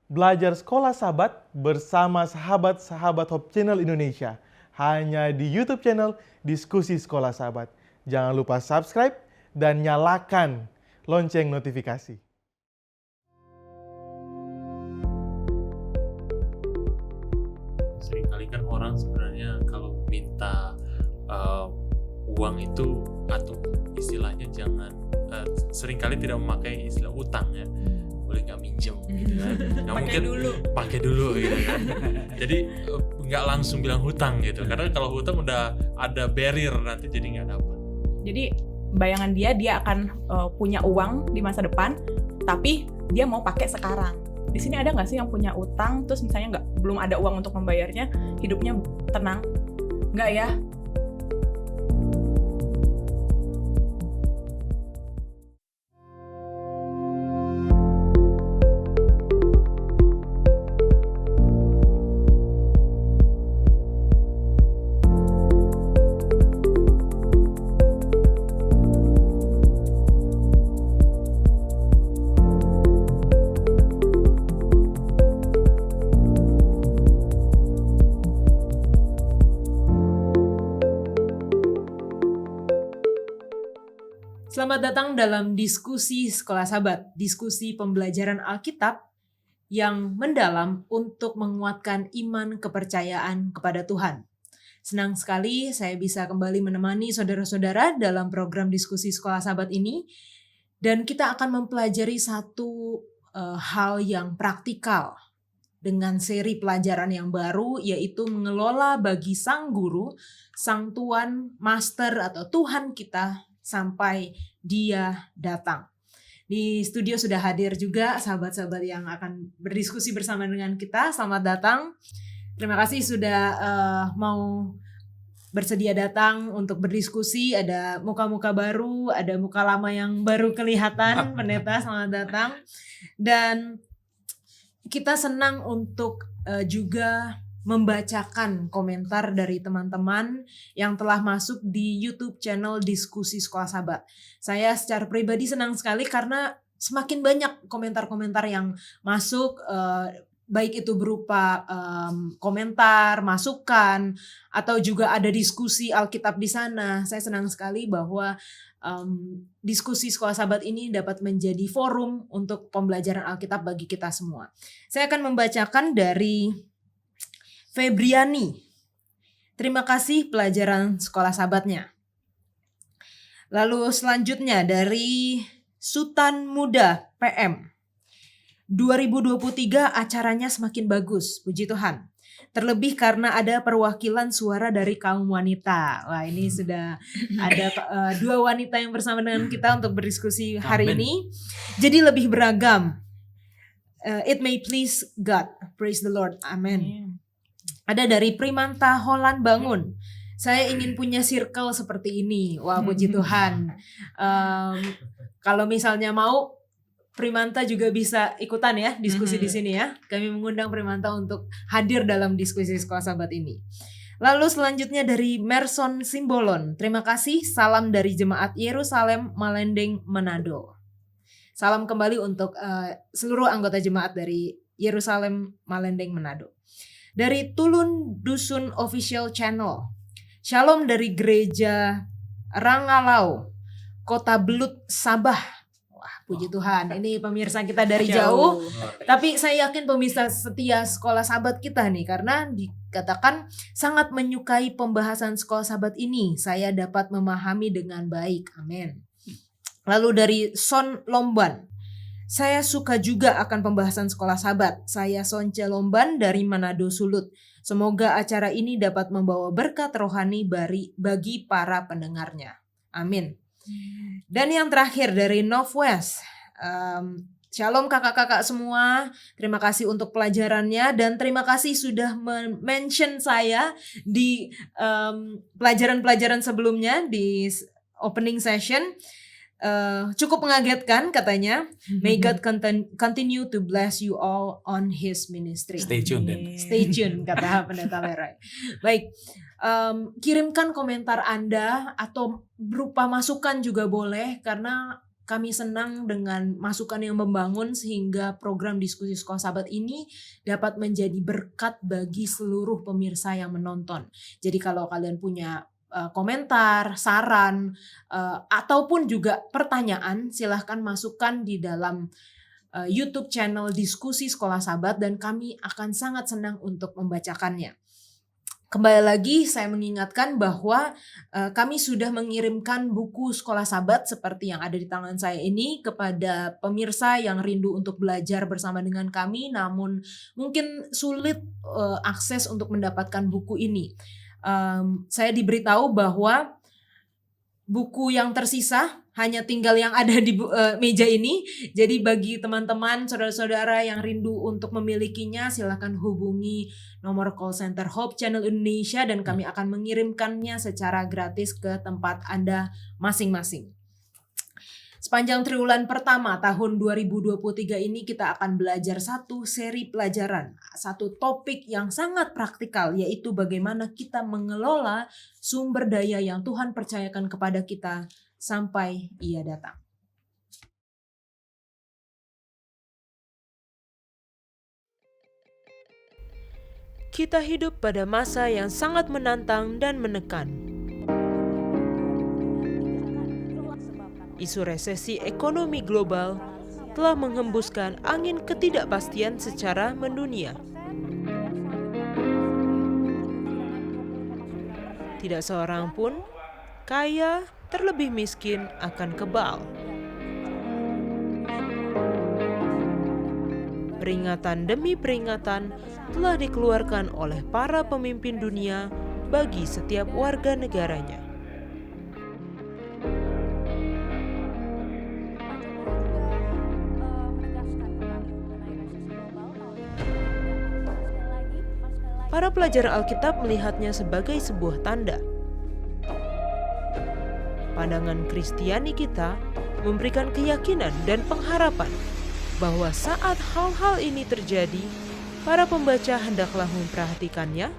Belajar Sekolah Sahabat bersama sahabat-sahabat Hope Channel Indonesia. Hanya di YouTube channel Diskusi Sekolah Sahabat. Jangan lupa subscribe dan nyalakan lonceng notifikasi. Seringkali kan orang sebenarnya kalau minta uang itu, atau istilahnya seringkali tidak memakai istilah utang ya, boleh nggak minjem gitu kan, nggak mungkin pakai dulu gitu kan. Jadi nggak langsung bilang hutang gitu, karena kalau hutang udah ada barrier nanti jadi nggak dapat. Jadi bayangan dia akan punya uang di masa depan, tapi dia mau pakai sekarang. Di sini ada nggak sih yang punya utang, terus misalnya belum ada uang untuk membayarnya, hidupnya tenang? Nggak ya? Selamat datang dalam diskusi Sekolah Sahabat, diskusi pembelajaran Alkitab yang mendalam untuk menguatkan iman kepercayaan kepada Tuhan. Senang sekali saya bisa kembali menemani saudara-saudara dalam program diskusi Sekolah Sahabat ini, dan kita akan mempelajari satu hal yang praktikal dengan seri pelajaran yang baru, yaitu mengelola bagi sang guru, sang tuan, master atau Tuhan kita sampai dia datang. Di studio sudah hadir juga sahabat-sahabat yang akan berdiskusi bersama dengan kita. Selamat datang. Terima kasih sudah mau bersedia datang untuk berdiskusi. Ada muka-muka baru, ada muka lama yang baru kelihatan. Pendeta, selamat datang. Dan kita senang untuk juga membacakan komentar dari teman-teman yang telah masuk di YouTube channel Diskusi Sekolah Sahabat. Saya secara pribadi senang sekali karena semakin banyak komentar-komentar yang masuk, baik itu berupa komentar, masukan, atau juga ada diskusi Alkitab di sana. Saya senang sekali bahwa diskusi Sekolah Sahabat ini dapat menjadi forum untuk pembelajaran Alkitab bagi kita semua. Saya akan membacakan dari Febriani. Terima kasih pelajaran Sekolah Sahabatnya. Lalu selanjutnya dari Sultan Muda PM. 2023 acaranya semakin bagus, puji Tuhan. Terlebih karena ada perwakilan suara dari kaum wanita. Wah, ini sudah ada dua wanita yang bersama dengan kita untuk berdiskusi hari ini. Jadi lebih beragam. It may please God. Praise the Lord. Amen. Ada dari Primanta Holland Bangun. Saya ingin punya circle seperti ini. Wah, puji Tuhan. Kalau misalnya mau, Primanta juga bisa ikutan ya diskusi di sini ya. Kami mengundang Primanta untuk hadir dalam diskusi Sekolah Sahabat ini. Lalu selanjutnya dari Merson Simbolon. Terima kasih. Salam dari Jemaat Yerusalem Malendeng Manado. Salam kembali untuk seluruh anggota jemaat dari Yerusalem Malendeng Manado. Dari Tulun Dusun Official Channel. Shalom dari Gereja Rangalau, Kota Belut, Sabah. Wah, puji Tuhan. Ini pemirsa kita dari jauh. Tapi saya yakin pemirsa setia Sekolah Sahabat kita nih, karena dikatakan sangat menyukai pembahasan Sekolah Sahabat ini. Saya dapat memahami dengan baik. Amin. Lalu dari Son Lomban. Saya suka juga akan pembahasan Sekolah Sahabat. Saya Sonce Lomban dari Manado, Sulut. Semoga acara ini dapat membawa berkat rohani bagi para pendengarnya. Amin. Dan yang terakhir dari Northwest. Shalom kakak-kakak semua. Terima kasih untuk pelajarannya dan terima kasih sudah mention saya di pelajaran-pelajaran sebelumnya di opening session. Cukup mengagetkan katanya. May God continue to bless you all on His ministry. Stay tuned then. Stay tuned kata Pendeta Leroy. Baik, kirimkan komentar Anda atau berupa masukan juga boleh, karena kami senang dengan masukan yang membangun sehingga program diskusi sekolah sahabat ini dapat menjadi berkat bagi seluruh pemirsa yang menonton. Jadi kalau kalian punya komentar, saran, ataupun juga pertanyaan, silahkan masukkan di dalam YouTube channel Diskusi Sekolah Sahabat dan kami akan sangat senang untuk membacakannya. Kembali lagi saya mengingatkan bahwa kami sudah mengirimkan buku Sekolah Sahabat seperti yang ada di tangan saya ini kepada pemirsa yang rindu untuk belajar bersama dengan kami namun mungkin sulit akses untuk mendapatkan buku ini. Saya diberitahu bahwa buku yang tersisa hanya tinggal yang ada di meja ini. Jadi bagi teman-teman, saudara-saudara yang rindu untuk memilikinya, silakan hubungi nomor call center Hope Channel Indonesia dan kami akan mengirimkannya secara gratis ke tempat Anda masing-masing. Sepanjang triwulan pertama tahun 2023 ini kita akan belajar satu seri pelajaran, satu topik yang sangat praktikal yaitu bagaimana kita mengelola sumber daya yang Tuhan percayakan kepada kita sampai Ia datang. Kita hidup pada masa yang sangat menantang dan menekan. Isu resesi ekonomi global telah menghembuskan angin ketidakpastian secara mendunia. Tidak seorang pun, kaya terlebih miskin, akan kebal. Peringatan demi peringatan telah dikeluarkan oleh para pemimpin dunia bagi setiap warga negaranya. Para pelajar Alkitab melihatnya sebagai sebuah tanda. Pandangan Kristiani kita memberikan keyakinan dan pengharapan bahwa saat hal-hal ini terjadi, para pembaca hendaklah memperhatikannya.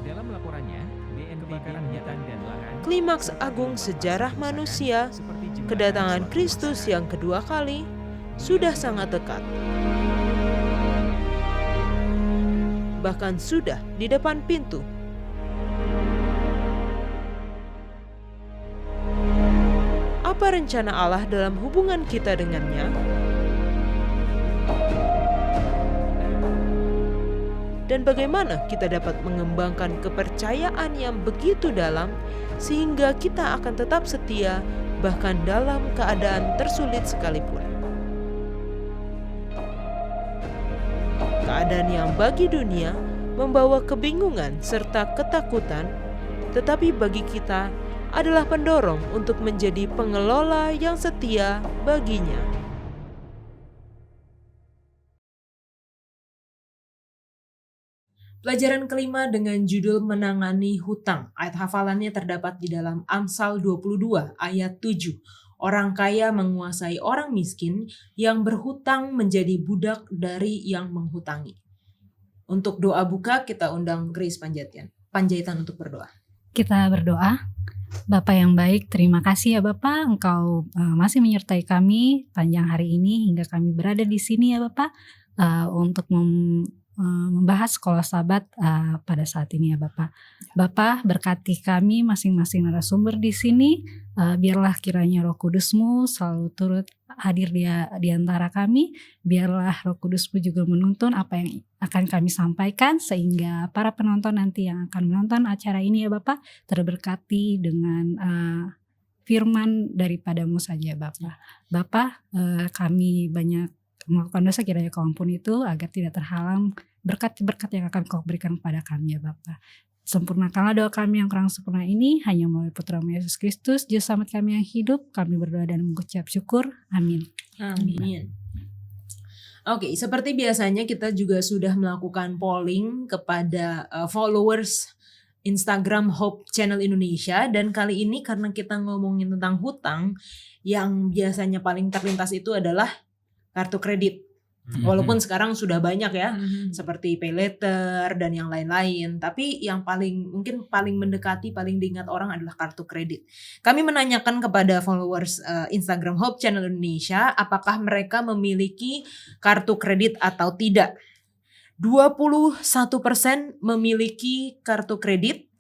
Dalam laporannya, BNPB Hutan dan Lahan, Klimaks agung sejarah manusia, kedatangan Kristus yang kedua kali, sudah sangat dekat. Bahkan sudah di depan pintu. Apa rencana Allah dalam hubungan kita dengannya? Dan bagaimana kita dapat mengembangkan kepercayaan yang begitu dalam sehingga kita akan tetap setia bahkan dalam keadaan tersulit sekalipun. Keadaan yang bagi dunia membawa kebingungan serta ketakutan, tetapi bagi kita adalah pendorong untuk menjadi pengelola yang setia baginya. Pelajaran kelima dengan judul menangani hutang. Ayat hafalannya terdapat di dalam Amsal 22 ayat 7. Orang kaya menguasai orang miskin, yang berhutang menjadi budak dari yang menghutangi. Untuk doa buka kita undang Grace Panjaitan untuk berdoa. Kita berdoa. Bapak yang baik, terima kasih ya Bapak, Engkau masih menyertai kami panjang hari ini hingga kami berada di sini ya Bapak, untuk membahas sekolah sahabat pada saat ini ya Bapak. Bapak berkati kami masing-masing narasumber di sini, biarlah kiranya Roh Kudus-Mu selalu turut hadir di antara kami, biarlah Roh Kudus-Mu juga menuntun apa yang akan kami sampaikan sehingga para penonton nanti yang akan menonton acara ini ya Bapak terberkati dengan firman daripada-Mu saja Bapak. Bapak, kami banyak melakukan dosa, kiranya Kau ampuni itu agar tidak terhalang berkat-berkat yang akan Kau berikan kepada kami ya Bapak. Sempurnakanlah doa kami yang kurang sempurna ini hanya melalui Putra-Mu Yesus Kristus, Juru Selamat kami yang hidup. Kami berdoa dan mengucap syukur. Amin. Amin. Oke, seperti biasanya kita juga sudah melakukan polling kepada followers Instagram Hope Channel Indonesia, dan kali ini karena kita ngomongin tentang hutang, yang biasanya paling terlintas itu adalah kartu kredit. Walaupun sekarang sudah banyak ya, Mhm. seperti pay later dan yang lain-lain. Tapi yang mungkin paling mendekati, paling diingat orang adalah kartu kredit. Kami menanyakan kepada followers Instagram Hope Channel Indonesia, apakah mereka memiliki kartu kredit atau tidak. 21% memiliki kartu kredit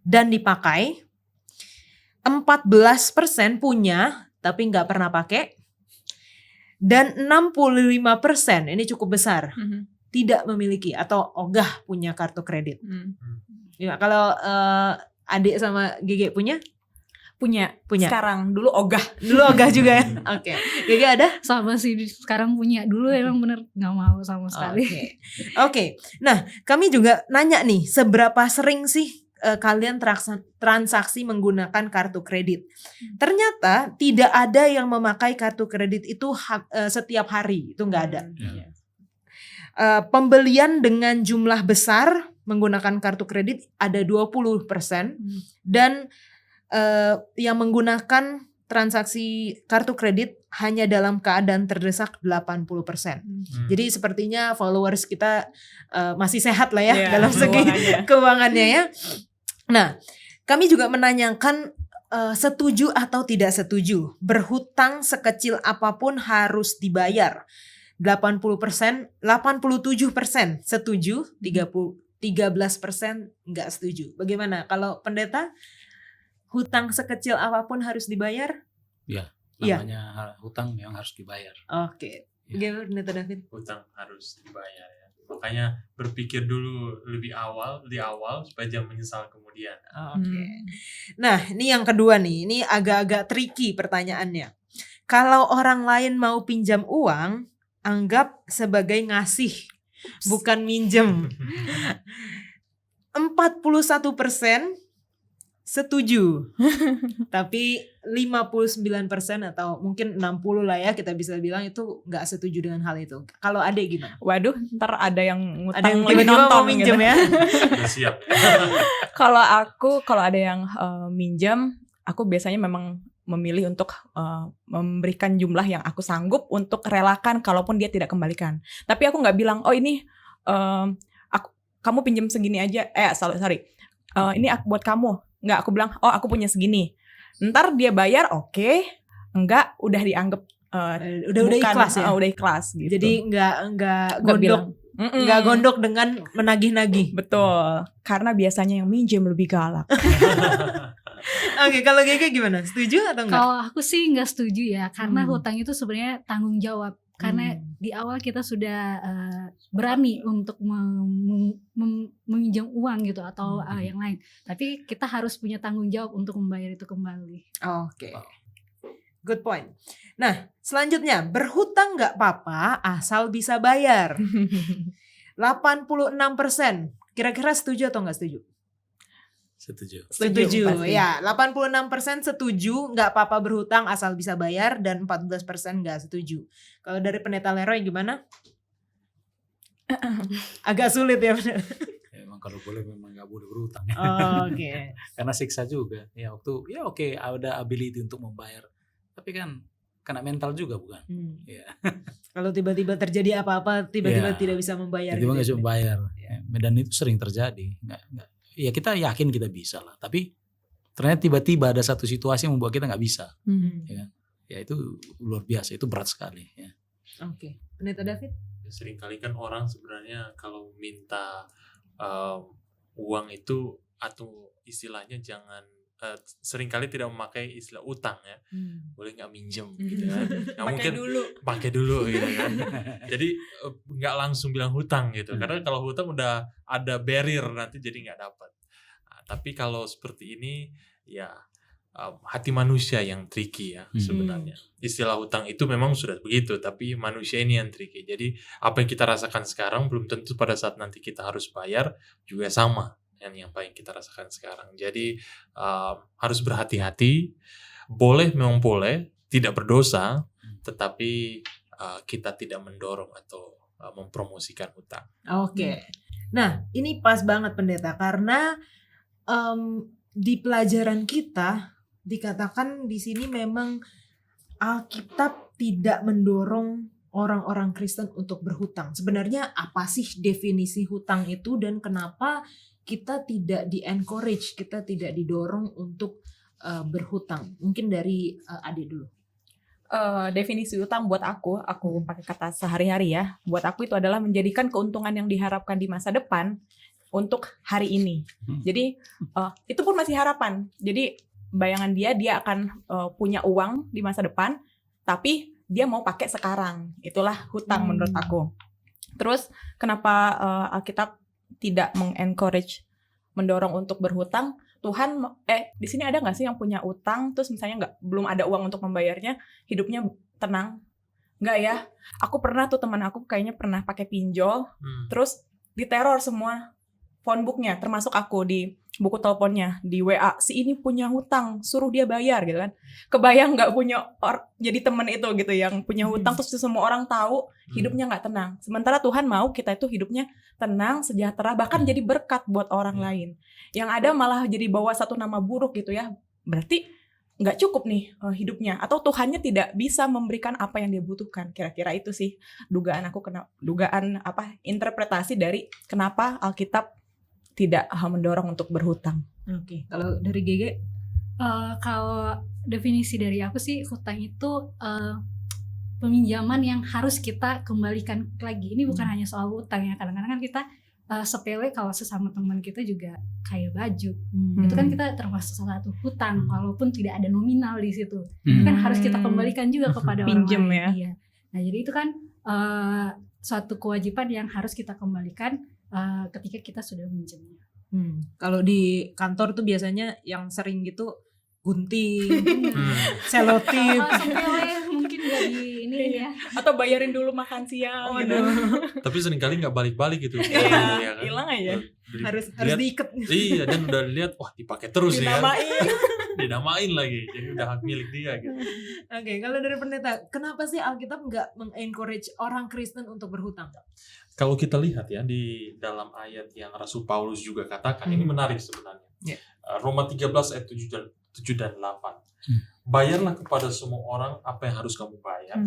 dan dipakai. 14% punya tapi nggak pernah pakai. Dan 65%, ini cukup besar, Mhm. tidak memiliki atau ogah punya kartu kredit. Mhm. Ya, kalau adik sama Gege punya? Punya. Punya. Sekarang, dulu ogah. Dulu ogah juga ya? Oke. Gege ada? Sama sih sekarang punya, dulu emang bener nggak mau sama sekali. Oke. Nah, kami juga nanya nih, seberapa sering sih kalian transaksi menggunakan kartu kredit? Ternyata tidak ada yang memakai kartu kredit itu setiap hari, itu nggak ada. Ya. Pembelian dengan jumlah besar menggunakan kartu kredit ada 20% dan yang menggunakan transaksi kartu kredit hanya dalam keadaan terdesak 80%. Jadi sepertinya followers kita masih sehat lah ya Iya, dalam segi keuangannya. keuangannya ya. Nah, kami juga menanyakan setuju atau tidak setuju berhutang sekecil apapun harus dibayar. 87% setuju, 13% nggak setuju. Bagaimana kalau pendeta? Hutang sekecil apapun harus dibayar? Iya. Namanya hutang memang harus dibayar. Oke. Ya. Gimana pendeta David? Hutang harus dibayar ya. Makanya berpikir dulu di awal supaya jangan menyesal kemudian. Oke. Nah, ini yang kedua nih. Ini agak-agak tricky pertanyaannya. Kalau orang lain mau pinjam uang, anggap sebagai ngasih, bukan minjem. 41% setuju. Tapi 59% atau mungkin 60 lah ya kita bisa bilang itu nggak setuju dengan hal itu. Kalau adek gimana? Waduh, ntar ada yang ngutang Ada yang lagi tiba-tiba nonton mau minjem gitu. ya? Udah siap. Kalau ada yang minjam, aku biasanya memang memilih untuk memberikan jumlah yang aku sanggup untuk relakan kalaupun dia tidak kembalikan. Tapi aku nggak bilang, oh ini kamu pinjam segini aja. Sorry. Ini buat kamu. Nggak, aku bilang, oh aku punya segini. Ntar dia bayar, oke. Enggak, udah dianggap udah ikhlas ya. Udah ikhlas gitu. Jadi nggak Nggak gondok, bilang, nggak gondok dengan menagih-nagih. betul. Karena biasanya yang minjem lebih galak. Oke, kalau Gege gimana? Setuju atau enggak? Kalau aku sih nggak setuju ya, karena Hmm. hutang itu sebenarnya tanggung jawab. Karena di awal kita sudah berani untuk meminjam uang gitu atau yang lain. Tapi kita harus punya tanggung jawab untuk membayar itu kembali. Oke. Good point. Nah, selanjutnya, berhutang nggak apa-apa asal bisa bayar. 86%. Kira-kira setuju atau nggak setuju? Setuju. Setuju. pasti. Ya, 86% setuju nggak apa-apa berhutang asal bisa bayar dan 14% nggak setuju. Kalau dari pendeta Leroy gimana? Agak sulit ya. Ya, memang kalau boleh memang nggak boleh berhutang. Oke. Karena siksa juga. Ya oke ada ability untuk membayar. Tapi kan kena mental juga bukan? Ya. Kalau tiba-tiba terjadi apa-apa, tiba-tiba Ya. tidak bisa membayar. Jadi gitu nggak ya. bisa membayar. Dan itu sering terjadi. Nggak. Ya kita yakin kita bisa lah. Tapi ternyata tiba-tiba ada satu situasi yang membuat kita nggak bisa. Ya itu luar biasa. Itu berat sekali. Ya. Oke. Pendeta David? Seringkali kan orang sebenarnya kalau minta uang itu atau istilahnya jangan seringkali tidak memakai istilah utang ya, boleh nggak minjem gitu kan, nggak mungkin pakai dulu gitu kan. Jadi nggak langsung bilang hutang gitu, karena kalau hutang udah ada barrier nanti jadi nggak dapat. Nah, tapi kalau seperti ini ya hati manusia yang tricky ya sebenarnya. Istilah hutang itu memang sudah begitu, tapi manusia ini yang tricky. Jadi apa yang kita rasakan sekarang belum tentu pada saat nanti kita harus bayar juga sama yang paling kita rasakan sekarang. Jadi harus berhati-hati. Memang boleh, tidak berdosa, tetapi kita tidak mendorong atau mempromosikan hutang. Oke. Nah, ini pas banget pendeta karena di pelajaran kita dikatakan di sini memang Alkitab tidak mendorong orang-orang Kristen untuk berhutang? Sebenarnya apa sih definisi hutang itu dan kenapa kita tidak di-encourage, kita tidak didorong untuk berhutang? Mungkin dari Ade dulu. Definisi utang buat aku pakai kata sehari-hari ya. Buat aku itu adalah menjadikan keuntungan yang diharapkan di masa depan untuk hari ini. Jadi itu pun masih harapan. Jadi bayangan dia akan punya uang di masa depan, tapi dia mau pakai sekarang. Itulah hutang menurut aku. Terus kenapa Alkitab tidak mengencourage, mendorong untuk berhutang? Tuhan, di sini ada nggak sih yang punya utang, terus misalnya belum ada uang untuk membayarnya, hidupnya tenang? Nggak ya? Aku pernah tuh, teman aku kayaknya pernah pakai pinjol, terus diteror semua phone booknya, termasuk aku di buku teleponnya, di WA, si ini punya hutang, suruh dia bayar gitu kan. Kebayang nggak punya jadi temen itu gitu yang punya hutang, terus semua orang tahu, hidupnya nggak tenang. Sementara Tuhan mau kita itu hidupnya tenang, sejahtera, bahkan jadi berkat buat orang lain. Yang ada malah jadi bawa satu nama buruk gitu ya. Berarti nggak cukup nih hidupnya, atau Tuhannya tidak bisa memberikan apa yang dia butuhkan. Kira-kira itu sih dugaan interpretasi dari kenapa Alkitab tidak mendorong untuk berhutang. Oke, kalau dari GG? Kalau definisi dari aku sih, hutang itu peminjaman yang harus kita kembalikan lagi. Ini bukan hanya soal hutang ya, kadang-kadang kan kita sepele kalau sesama teman kita juga kayak baju. Itu kan kita termasuk salah satu hutang, walaupun tidak ada nominal di situ. Itu kan harus kita kembalikan juga kepada orang Pinjem lain. ya. Iya. Nah, jadi itu kan suatu kewajiban yang harus kita kembalikan ketika kita sudah meminjamnya. Kalau di kantor tuh biasanya yang sering gitu gunting, selotip, Sepele mungkin gak di ini ya. Atau bayarin dulu makan siang gitu. Tapi seringkali nggak balik-balik gitu. Iya, Ya kan? hilang aja. harus Dilihat- diikat. Iya, dan udah dilihat, wah dipakai terus ya. Dinamain. Dinamain lagi, jadi udah hak milik dia gitu. Oke, kalau dari pendeta, kenapa sih Alkitab nggak mengencourage orang Kristen untuk berhutang? Kalau kita lihat ya di dalam ayat yang Rasul Paulus juga katakan, ini menarik sebenarnya. Yeah. Roma 13 ayat 7 dan 8. Bayarlah kepada semua orang apa yang harus kamu bayar.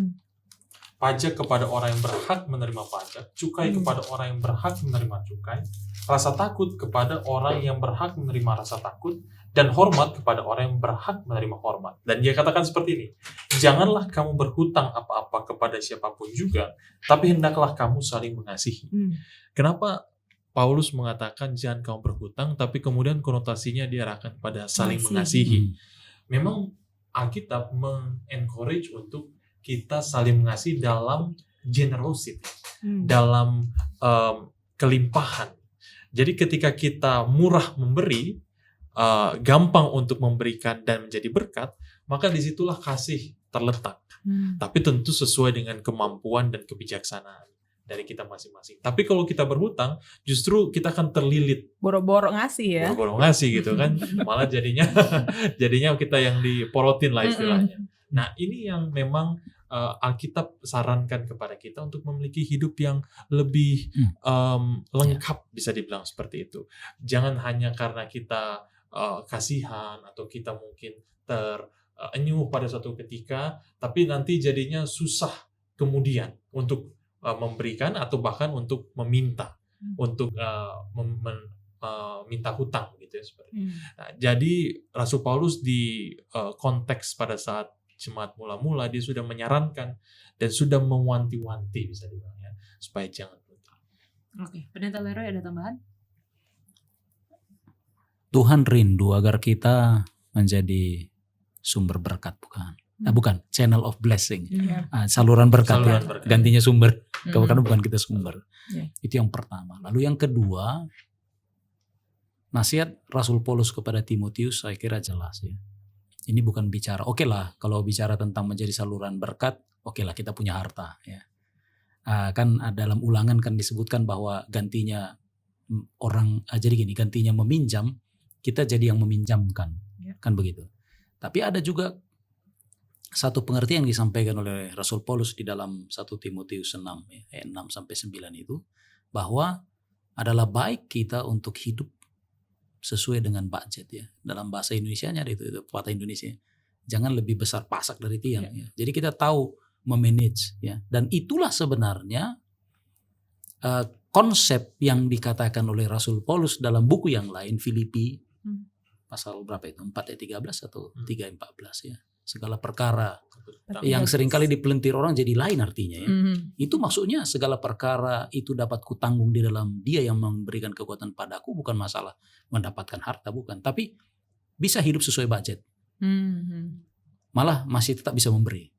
Pajak kepada orang yang berhak menerima pajak, cukai kepada orang yang berhak menerima cukai, rasa takut kepada orang yang berhak menerima rasa takut, dan hormat kepada orang yang berhak menerima hormat. Dan dia katakan seperti ini, janganlah kamu berhutang apa-apa kepada siapapun juga, tapi hendaklah kamu saling mengasihi. Kenapa Paulus mengatakan jangan kamu berhutang, tapi kemudian konotasinya diarahkan pada saling mengasihi? Memang Alkitab mengencourage untuk kita saling mengasihi dalam generosity, dalam kelimpahan. Jadi ketika kita murah memberi, gampang untuk memberikan dan menjadi berkat, maka disitulah kasih terletak. Tapi tentu sesuai dengan kemampuan dan kebijaksanaan dari kita masing-masing. Tapi kalau kita berhutang, justru kita akan terlilit. Boro-boro ngasih ya. Boro-boro ngasih gitu kan. Malah jadinya kita yang diporotin lah istilahnya. Nah, ini yang memang Alkitab sarankan kepada kita untuk memiliki hidup yang lebih lengkap, bisa dibilang seperti itu. Jangan hanya karena kita kasihan atau kita mungkin terenyuh pada suatu ketika, tapi nanti jadinya susah kemudian untuk memberikan atau bahkan untuk meminta, untuk minta hutang gitu ya seperti. Nah, jadi Rasul Paulus di konteks pada saat jemaat mula-mula dia sudah menyarankan dan sudah mewanti-wanti, bisa dibilang ya, supaya jangan hutang. Oke, Pendeta Leroy ada tambahan? Tuhan rindu agar kita menjadi sumber berkat, bukan channel of blessing, saluran berkat, Saluran ya. berkat. Gantinya sumber, karena bukan kita sumber. Itu yang pertama. Lalu yang kedua, nasihat Rasul Paulus kepada Timotius saya kira jelas ya. Ini bukan bicara, oke lah kalau bicara tentang menjadi saluran berkat, oke lah kita punya harta ya. Kan dalam Ulangan kan disebutkan bahwa gantinya gantinya meminjam, kita jadi yang meminjamkan, kan begitu. Tapi ada juga satu pengertian yang disampaikan oleh Rasul Paulus di dalam 1 Timotius 6 ya, ayat 6 sampai 9 itu, bahwa adalah baik kita untuk hidup sesuai dengan budget ya. Dalam bahasa Indonesianya ada itu pepatah Indonesia. Jangan lebih besar pasak dari tiang ya. Jadi kita tahu memanage ya. Dan itulah sebenarnya konsep yang dikatakan oleh Rasul Paulus dalam buku yang lain, Filipi pasal berapa itu? 4 ayat 13 atau 3 ayat 14 ya. Segala perkara yang seringkali dipelintir orang jadi lain artinya ya. Itu maksudnya segala perkara itu dapat kutanggung di dalam Dia yang memberikan kekuatan padaku, bukan masalah mendapatkan harta, bukan, tapi bisa hidup sesuai budget. Malah masih tetap bisa memberi.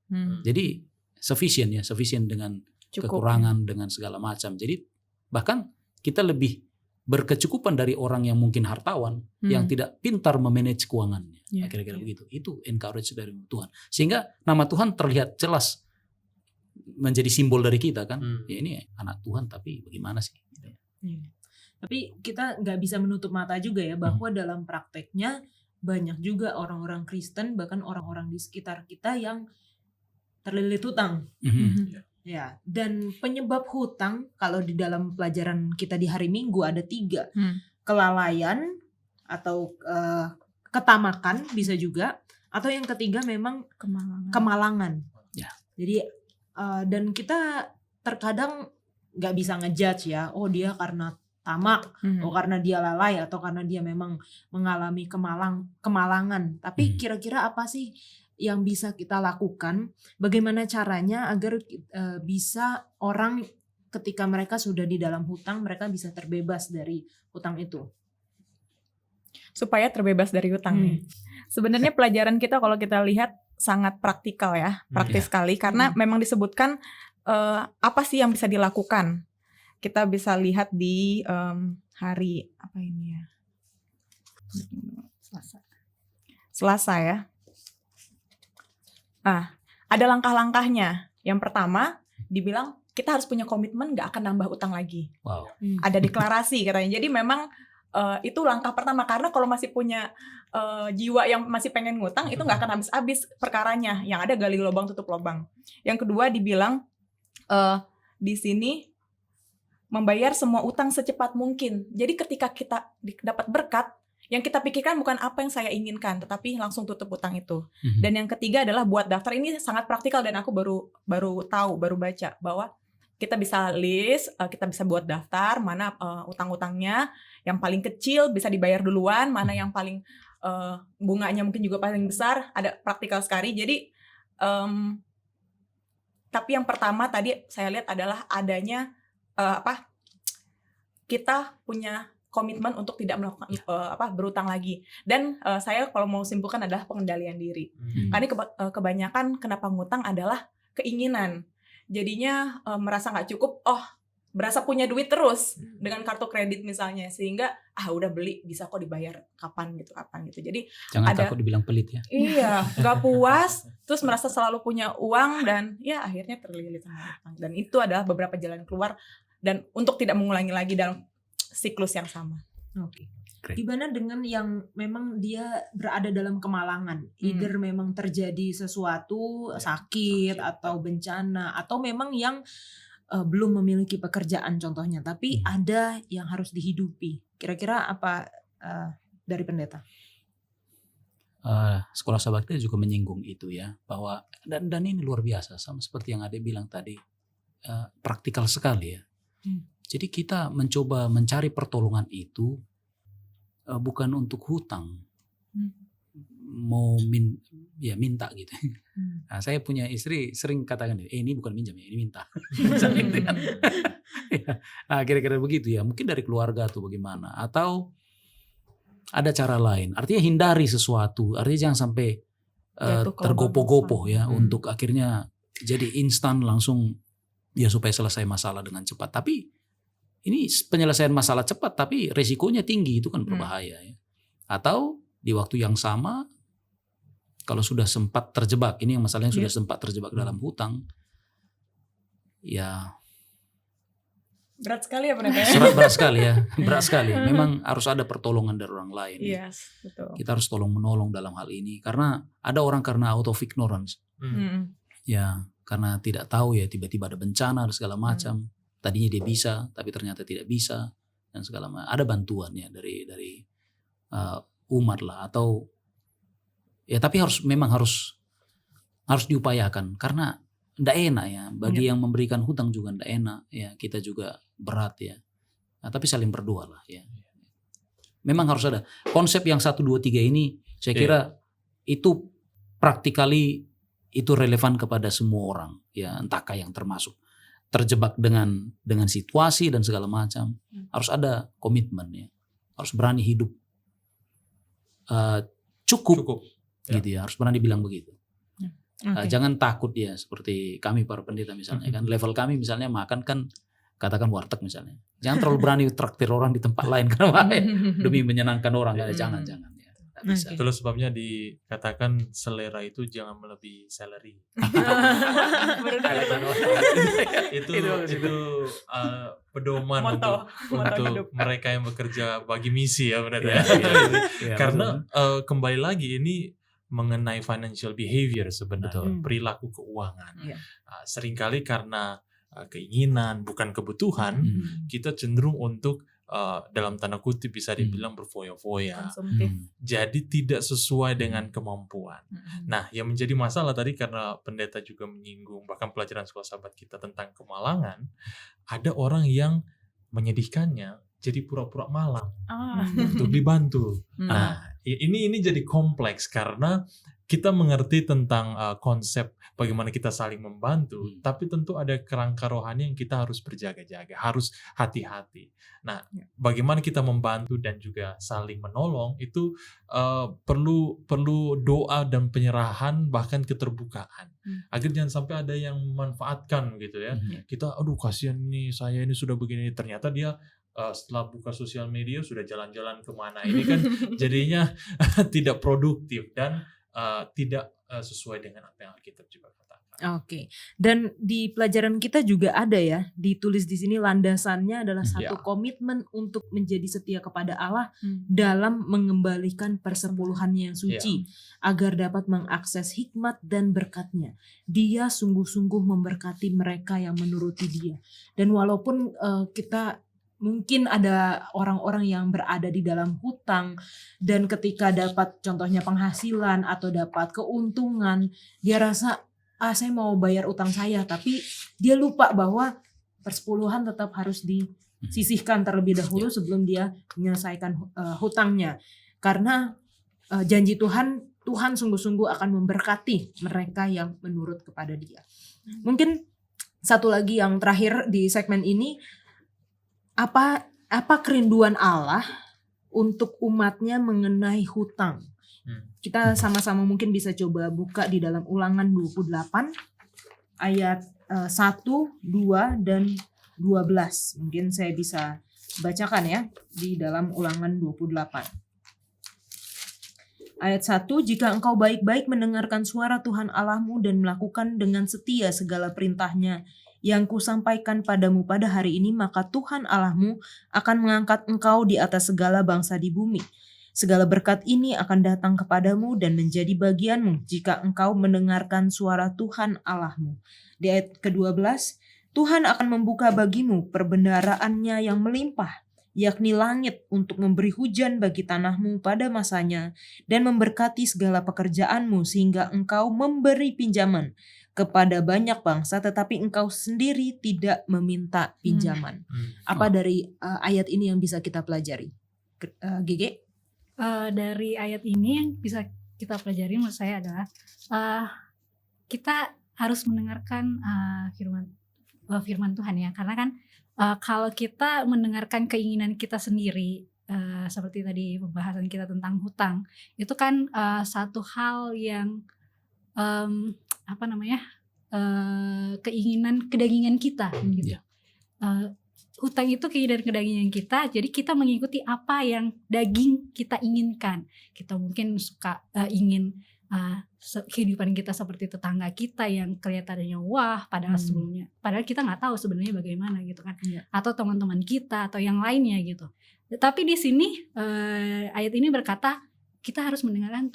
Jadi sufficient dengan kekurangan, dengan segala macam. Jadi bahkan kita lebih berkecukupan dari orang yang mungkin hartawan yang tidak pintar memanage keuangannya. Kira-kira begitu. Itu encourage dari Tuhan. Sehingga nama Tuhan terlihat jelas menjadi simbol dari kita kan. Ya ini anak Tuhan tapi bagaimana sih? Tapi kita nggak bisa menutup mata juga ya bahwa dalam prakteknya banyak juga orang-orang Kristen bahkan orang-orang di sekitar kita yang terlilit hutang. Ya, dan penyebab hutang kalau di dalam pelajaran kita di hari Minggu ada 3. Kelalaian atau ketamakan bisa juga, atau yang ketiga memang kemalangan. Ya. Jadi dan kita terkadang nggak bisa ngejudge ya, oh dia karena tamak, oh karena dia lalai, atau karena dia memang mengalami kemalangan. Tapi kira-kira apa sih yang bisa kita lakukan, bagaimana caranya agar bisa orang ketika mereka sudah di dalam hutang, mereka bisa terbebas dari hutang itu. Supaya terbebas dari hutang nih. Sebenarnya pelajaran kita kalau kita lihat sangat praktikal ya, praktis sekali, karena memang disebutkan apa sih yang bisa dilakukan. Kita bisa lihat di hari apa ini ya, Selasa ya. Ada langkah-langkahnya. Yang pertama, dibilang kita harus punya komitmen gak akan nambah utang lagi. Wow. Ada deklarasi katanya. Jadi memang itu langkah pertama. Karena kalau masih punya jiwa yang masih pengen ngutang, itu gak akan habis-habis perkaranya. Yang ada gali lubang tutup lubang. Yang kedua dibilang di sini membayar semua utang secepat mungkin. Jadi ketika kita dapat berkat, yang kita pikirkan bukan apa yang saya inginkan, tetapi langsung tutup utang itu. Dan yang ketiga adalah buat daftar. Ini sangat praktikal dan aku baru baca bahwa kita bisa list, kita bisa buat daftar mana utang-utangnya yang paling kecil bisa dibayar duluan, mana yang paling bunganya mungkin juga paling besar. Ada praktikal sekali. Jadi tapi yang pertama tadi saya lihat adalah adanya kita punya komitmen untuk tidak melakukan berutang lagi. Dan saya kalau mau simpulkan adalah pengendalian diri. Karena kebanyakan kenapa ngutang adalah keinginan. Jadinya merasa nggak cukup, berasa punya duit terus dengan kartu kredit misalnya, sehingga udah beli bisa kok dibayar kapan gitu. Jadi jangan takut dibilang pelit ya. Iya, nggak puas, terus merasa selalu punya uang dan ya akhirnya terlilit sama utang. Dan itu adalah beberapa jalan keluar dan untuk tidak mengulangi lagi dalam siklus yang sama. Oke. Gimana dengan yang memang dia berada dalam kemalangan? Either memang terjadi sesuatu, sakit atau bencana, atau memang yang belum memiliki pekerjaan contohnya, tapi ada yang harus dihidupi. Kira-kira apa dari pendeta? Sekolah Sahabat kita juga menyinggung itu ya, bahwa dan ini luar biasa, sama seperti yang Ade bilang tadi, praktikal sekali ya. Jadi kita mencoba mencari pertolongan itu bukan untuk hutang, mau minta gitu. Nah, saya punya istri sering katakan, ini bukan minjam ya, ini minta. Nah, kira-kira begitu ya. Mungkin dari keluarga atau bagaimana, atau ada cara lain. Artinya hindari sesuatu. Artinya jangan sampai tergopoh-gopoh ya untuk akhirnya jadi instan langsung ya supaya selesai masalah dengan cepat. Tapi ini penyelesaian masalah cepat tapi resikonya tinggi, itu kan berbahaya ya. Atau di waktu yang sama kalau sudah sempat terjebak, ini yang masalahnya sudah sempat terjebak dalam hutang, ya berat sekali ya pendeta. Berat sekali ya, berat sekali. Memang harus ada pertolongan dari orang lain. Yes, betul. Kita harus tolong menolong dalam hal ini karena ada orang karena out of ignorance, ya karena tidak tahu ya, tiba-tiba ada bencana dan segala macam. Tadinya dia bisa, tapi ternyata tidak bisa dan segala macam. Ada bantuan ya dari umat lah, atau ya tapi memang harus diupayakan karena ndak enak ya. Bagi yang memberikan hutang juga ndak enak ya. Kita juga berat ya. Nah, tapi saling berdoa lah ya. Memang harus ada konsep yang 1, 2, 3 ini. Saya kira itu praktikali itu relevan kepada semua orang ya, entahkah yang termasuk terjebak dengan situasi dan segala macam. Harus ada komitmen ya. Harus berani hidup cukup. Gitu ya, harus berani bilang begitu. Jangan takut ya, seperti kami para pendeta misalnya kan, level kami misalnya makan kan katakan warteg misalnya. Jangan terlalu berani traktir orang di tempat lain karena demi menyenangkan orang, jangan ya. Bisa. Itulah sebabnya dikatakan selera itu jangan melebihi salary. itu pedoman Moto untuk mereka yang bekerja bagi misi ya benar ya. Karena kembali lagi ini mengenai financial behavior sebenarnya, perilaku keuangan. Seringkali karena keinginan bukan kebutuhan, kita cenderung untuk dalam tanda kutip bisa dibilang berfoya-foya. Jadi tidak sesuai dengan kemampuan. Nah, yang menjadi masalah tadi karena pendeta juga menyinggung bahkan pelajaran sekolah sahabat kita tentang kemalangan, ada orang yang menyedihkannya jadi pura-pura malang untuk dibantu. Nah, ini jadi kompleks karena kita mengerti tentang konsep bagaimana kita saling membantu, tapi tentu ada kerangka rohani yang kita harus berjaga-jaga, harus hati-hati. Nah, bagaimana kita membantu dan juga saling menolong itu perlu doa dan penyerahan bahkan keterbukaan, agar jangan sampai ada yang memanfaatkan gitu ya. Kita, aduh kasihan nih saya ini sudah begini, ternyata dia setelah buka sosial media sudah jalan-jalan kemana. Ini kan jadinya tidak produktif dan tidak sesuai dengan apa yang kita juga katakan. Oke. Dan di pelajaran kita juga ada ya, ditulis di sini landasannya adalah satu komitmen untuk menjadi setia kepada Allah dalam mengembalikan persepuluhannya yang suci agar dapat mengakses hikmat dan berkatnya. Dia sungguh-sungguh memberkati mereka yang menuruti Dia. Dan walaupun kita mungkin ada orang-orang yang berada di dalam hutang dan ketika dapat contohnya penghasilan atau dapat keuntungan, dia rasa saya mau bayar utang saya, tapi dia lupa bahwa persepuluhan tetap harus disisihkan terlebih dahulu sebelum dia menyelesaikan hutangnya. Karena janji Tuhan sungguh-sungguh akan memberkati mereka yang menurut kepada Dia. Mungkin satu lagi yang terakhir di segmen ini, apa kerinduan Allah untuk umatnya mengenai hutang? Kita sama-sama mungkin bisa coba buka di dalam Ulangan 28 ayat 1, 2 dan 12. Mungkin saya bisa bacakan ya di dalam Ulangan 28. Ayat 1, jika engkau baik-baik mendengarkan suara Tuhan Allahmu dan melakukan dengan setia segala perintahnya yang kusampaikan padamu pada hari ini, maka Tuhan Allahmu akan mengangkat engkau di atas segala bangsa di bumi. Segala berkat ini akan datang kepadamu dan menjadi bagianmu jika engkau mendengarkan suara Tuhan Allahmu. Di ayat ke-12, Tuhan akan membuka bagimu perbendaharaan-Nya yang melimpah, yakni langit untuk memberi hujan bagi tanahmu pada masanya dan memberkati segala pekerjaanmu sehingga engkau memberi pinjaman kepada banyak bangsa tetapi engkau sendiri tidak meminta pinjaman. Apa dari ayat ini yang bisa kita pelajari? Gege? Dari ayat ini yang bisa kita pelajari menurut saya adalah kita harus mendengarkan firman Tuhan ya, karena kan kalau kita mendengarkan keinginan kita sendiri seperti tadi pembahasan kita tentang hutang, itu kan satu hal yang keinginan kedagingan kita gitu. Hutang itu keinginan kedagingan kita, jadi kita mengikuti apa yang daging kita inginkan. Kita mungkin suka ingin kehidupan kita seperti tetangga kita yang kelihatannya wah, padahal kita nggak tahu sebenarnya bagaimana gitu kan, atau teman-teman kita atau yang lainnya gitu. Tapi di sini ayat ini berkata kita harus mendengarkan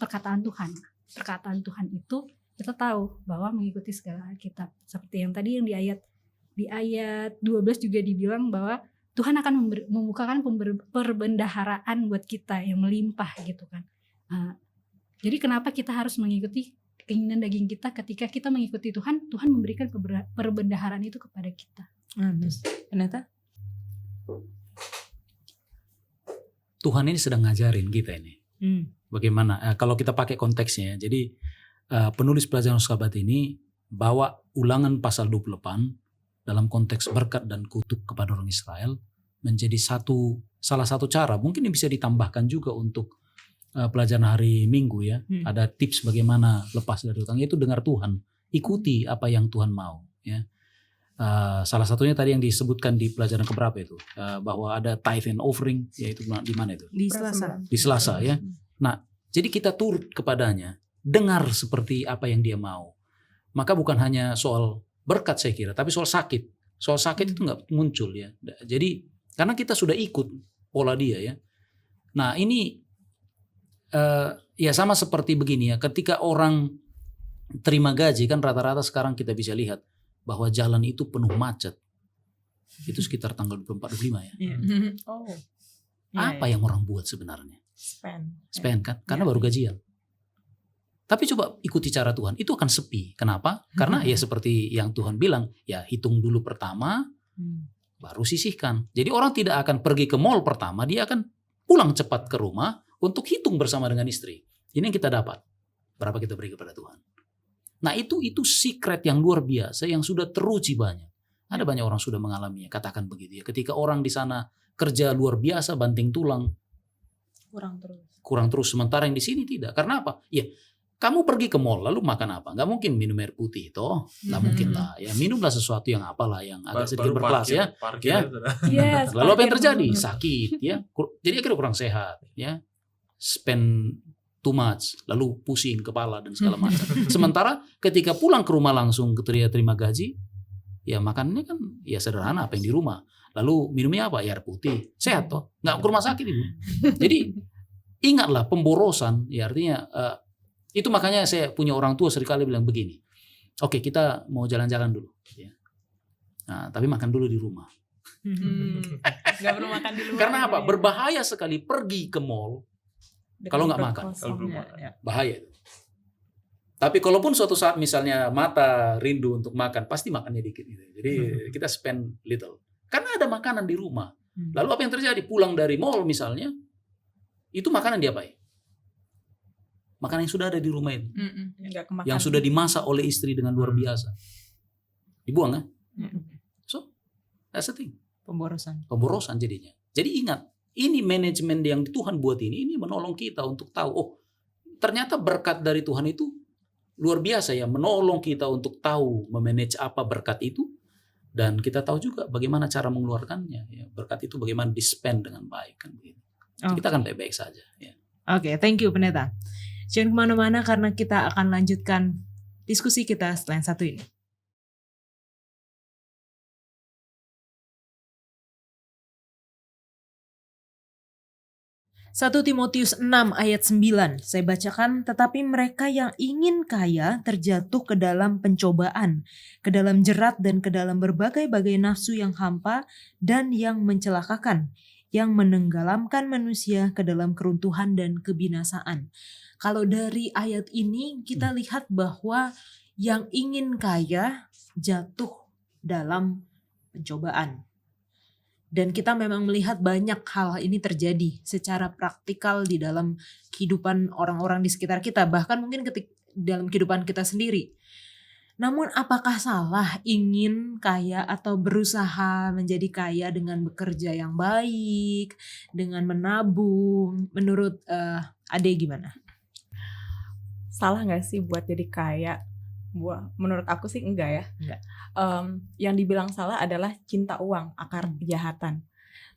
perkataan Tuhan. Perkataan Tuhan itu kita tahu bahwa mengikuti segala Alkitab. Seperti yang tadi yang di ayat 12 juga dibilang bahwa Tuhan akan membukakan perbendaharaan buat kita yang melimpah gitu kan. Jadi kenapa kita harus mengikuti keinginan daging kita. Ketika kita mengikuti Tuhan, Tuhan memberikan perbendaharaan itu kepada kita. Amin. Ternyata Tuhan ini sedang ngajarin kita ini. Bagaimana kalau kita pakai konteksnya. Jadi penulis pelajaran sahabat ini bawa Ulangan pasal 28 dalam konteks berkat dan kutuk kepada orang Israel menjadi salah satu cara. Mungkin ini bisa ditambahkan juga untuk pelajaran hari Minggu ya. Ada tips bagaimana lepas dari utang, yaitu dengar Tuhan, ikuti apa yang Tuhan mau ya. Salah satunya tadi yang disebutkan di pelajaran keberapa itu, bahwa ada tithe and offering, yaitu di mana itu? di Selasa. Di Selasa ya. Nah, jadi kita turut kepadanya, dengar seperti apa yang dia mau. Maka bukan hanya soal berkat saya kira, tapi soal sakit. Soal sakit itu nggak muncul ya. Jadi karena kita sudah ikut pola dia ya. Nah ini ya sama seperti begini ya. Ketika orang terima gaji kan rata-rata sekarang kita bisa lihat bahwa jalan itu penuh macet. Itu sekitar tanggal 24-25 ya. Apa yang orang buat sebenarnya? Spend kan? Karena baru gajian. Tapi coba ikuti cara Tuhan, itu akan sepi. Kenapa? Karena ya seperti yang Tuhan bilang, ya hitung dulu pertama, baru sisihkan. Jadi orang tidak akan pergi ke mall pertama, dia akan pulang cepat ke rumah untuk hitung bersama dengan istri. Ini yang kita dapat. Berapa kita beri kepada Tuhan. Nah itu secret yang luar biasa yang sudah teruji banyak. Ada banyak orang sudah mengalaminya. Katakan begitu ya. Ketika orang di sana kerja luar biasa, banting tulang, kurang terus. Sementara yang di sini tidak. Karena apa? Ya, kamu pergi ke mall lalu makan apa? Gak mungkin minum air putih toh. Gak mungkin lah. Ya minumlah sesuatu yang apalah yang agak sedikit berkelas ya. Yes, lalu apa yang terjadi? Sakit ya. Jadi akhirnya kurang sehat ya. Spend too much, lalu pusing kepala dan segala macam. Sementara ketika pulang ke rumah langsung terima gaji, ya makannya kan ya sederhana apa yang di rumah. Lalu minumnya apa? Ya air putih. Sehat toh, nggak ke rumah sakit itu. Jadi ingatlah pemborosan, ya artinya itu makanya saya punya orang tua seringkali bilang begini. Oke, kita mau jalan-jalan dulu. Ya. Nah, tapi makan dulu di rumah. Nggak perlu makan di luar. Karena apa? Ya. Berbahaya sekali pergi ke mall. Kalau nggak makan, bahaya. Tapi kalaupun suatu saat misalnya mata rindu untuk makan, pasti makannya dikit. Gitu. Jadi kita spend little. Karena ada makanan di rumah. Lalu apa yang terjadi? Pulang dari mall misalnya, itu makanan diapain? Makanan yang sudah ada di rumah itu. Yang sudah dimasak oleh istri dengan luar biasa. Dibuang kan? So, that's the thing. Pemborosan jadinya. Jadi ingat, ini manajemen yang Tuhan buat ini menolong kita untuk tahu, oh ternyata berkat dari Tuhan itu luar biasa ya, menolong kita untuk tahu memanage apa berkat itu, dan kita tahu juga bagaimana cara mengeluarkannya. Ya, berkat itu bagaimana di-spend dengan baik kan begitu. Kita akan baik-baik saja. Ya. Oke, thank you Pendeta. Jangan kemana-mana karena kita akan lanjutkan diskusi kita setelah yang satu ini. 1 Timotius 6 ayat 9 saya bacakan, tetapi mereka yang ingin kaya terjatuh ke dalam pencobaan, ke dalam jerat dan ke dalam berbagai-bagai nafsu yang hampa dan yang mencelakakan, yang menenggelamkan manusia ke dalam keruntuhan dan kebinasaan. Kalau dari ayat ini kita lihat bahwa yang ingin kaya jatuh dalam pencobaan. Dan kita memang melihat banyak hal ini terjadi secara praktikal di dalam kehidupan orang-orang di sekitar kita, bahkan mungkin dalam kehidupan kita sendiri. Namun apakah salah ingin kaya atau berusaha menjadi kaya dengan bekerja yang baik, dengan menabung? Menurut Ade gimana? Salah gak sih buat jadi kaya? Menurut aku sih enggak ya. Enggak. Yang dibilang salah adalah cinta uang, akar kejahatan.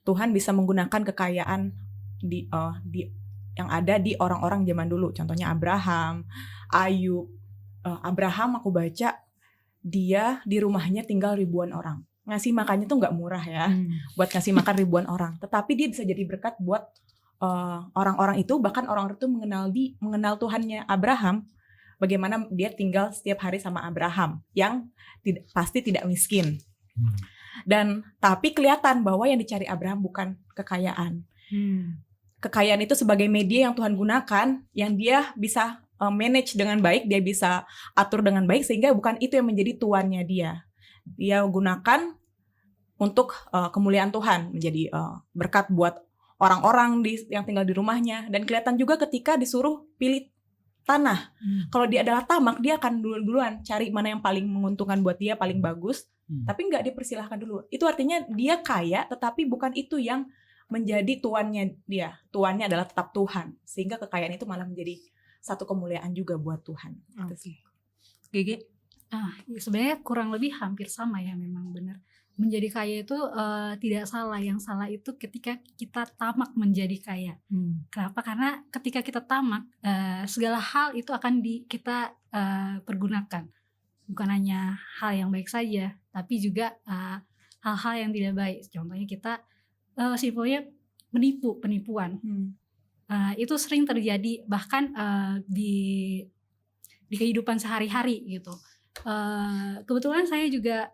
Tuhan bisa menggunakan kekayaan yang ada di orang-orang zaman dulu. Contohnya Abraham, Ayub. Abraham aku baca dia di rumahnya tinggal ribuan orang. Ngasih makannya tuh nggak murah ya, buat ngasih makan ribuan orang. Tetapi dia bisa jadi berkat buat orang-orang itu. Bahkan orang itu mengenal Tuhannya Abraham. Bagaimana dia tinggal setiap hari sama Abraham yang pasti tidak miskin. Dan tapi kelihatan bahwa yang dicari Abraham bukan kekayaan. Kekayaan itu sebagai media yang Tuhan gunakan, yang dia bisa manage dengan baik, dia bisa atur dengan baik sehingga bukan itu yang menjadi tuannya dia. Dia gunakan untuk kemuliaan Tuhan, menjadi berkat buat orang-orang yang tinggal di rumahnya. Dan kelihatan juga ketika disuruh pilih tanah. Kalau dia adalah tamak, dia akan duluan cari mana yang paling menguntungkan buat dia, paling bagus. Tapi nggak dipersilahkan dulu. Itu artinya dia kaya, tetapi bukan itu yang menjadi tuannya dia. Tuannya adalah tetap Tuhan. Sehingga kekayaan itu malah menjadi satu kemuliaan juga buat Tuhan. Gigi? Sebenarnya kurang lebih hampir sama ya, memang benar. Menjadi kaya itu tidak salah. Yang salah itu ketika kita tamak menjadi kaya. Kenapa? Karena ketika kita tamak, segala hal itu akan kita pergunakan. Bukan hanya hal yang baik saja, tapi juga hal-hal yang tidak baik. Contohnya kita simpelnya penipuan. Itu sering terjadi bahkan di kehidupan sehari-hari gitu. Kebetulan saya juga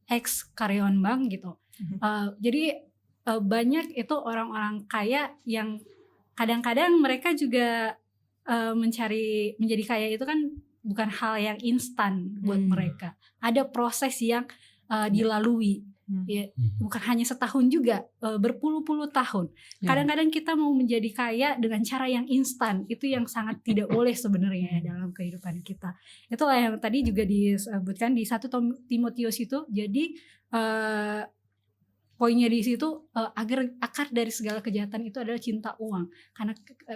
ex karyawan bank gitu. Jadi banyak itu orang-orang kaya yang kadang-kadang mereka juga menjadi kaya itu kan bukan hal yang instan buat mereka. Ada proses yang dilalui. Ya, bukan hanya setahun juga, berpuluh-puluh tahun. Kadang-kadang kita mau menjadi kaya dengan cara yang instan, itu yang sangat tidak boleh sebenarnya dalam kehidupan kita. Itulah yang tadi juga disebutkan di 1 Timotius itu. Jadi poinnya di situ, akar dari segala kejahatan itu adalah cinta uang.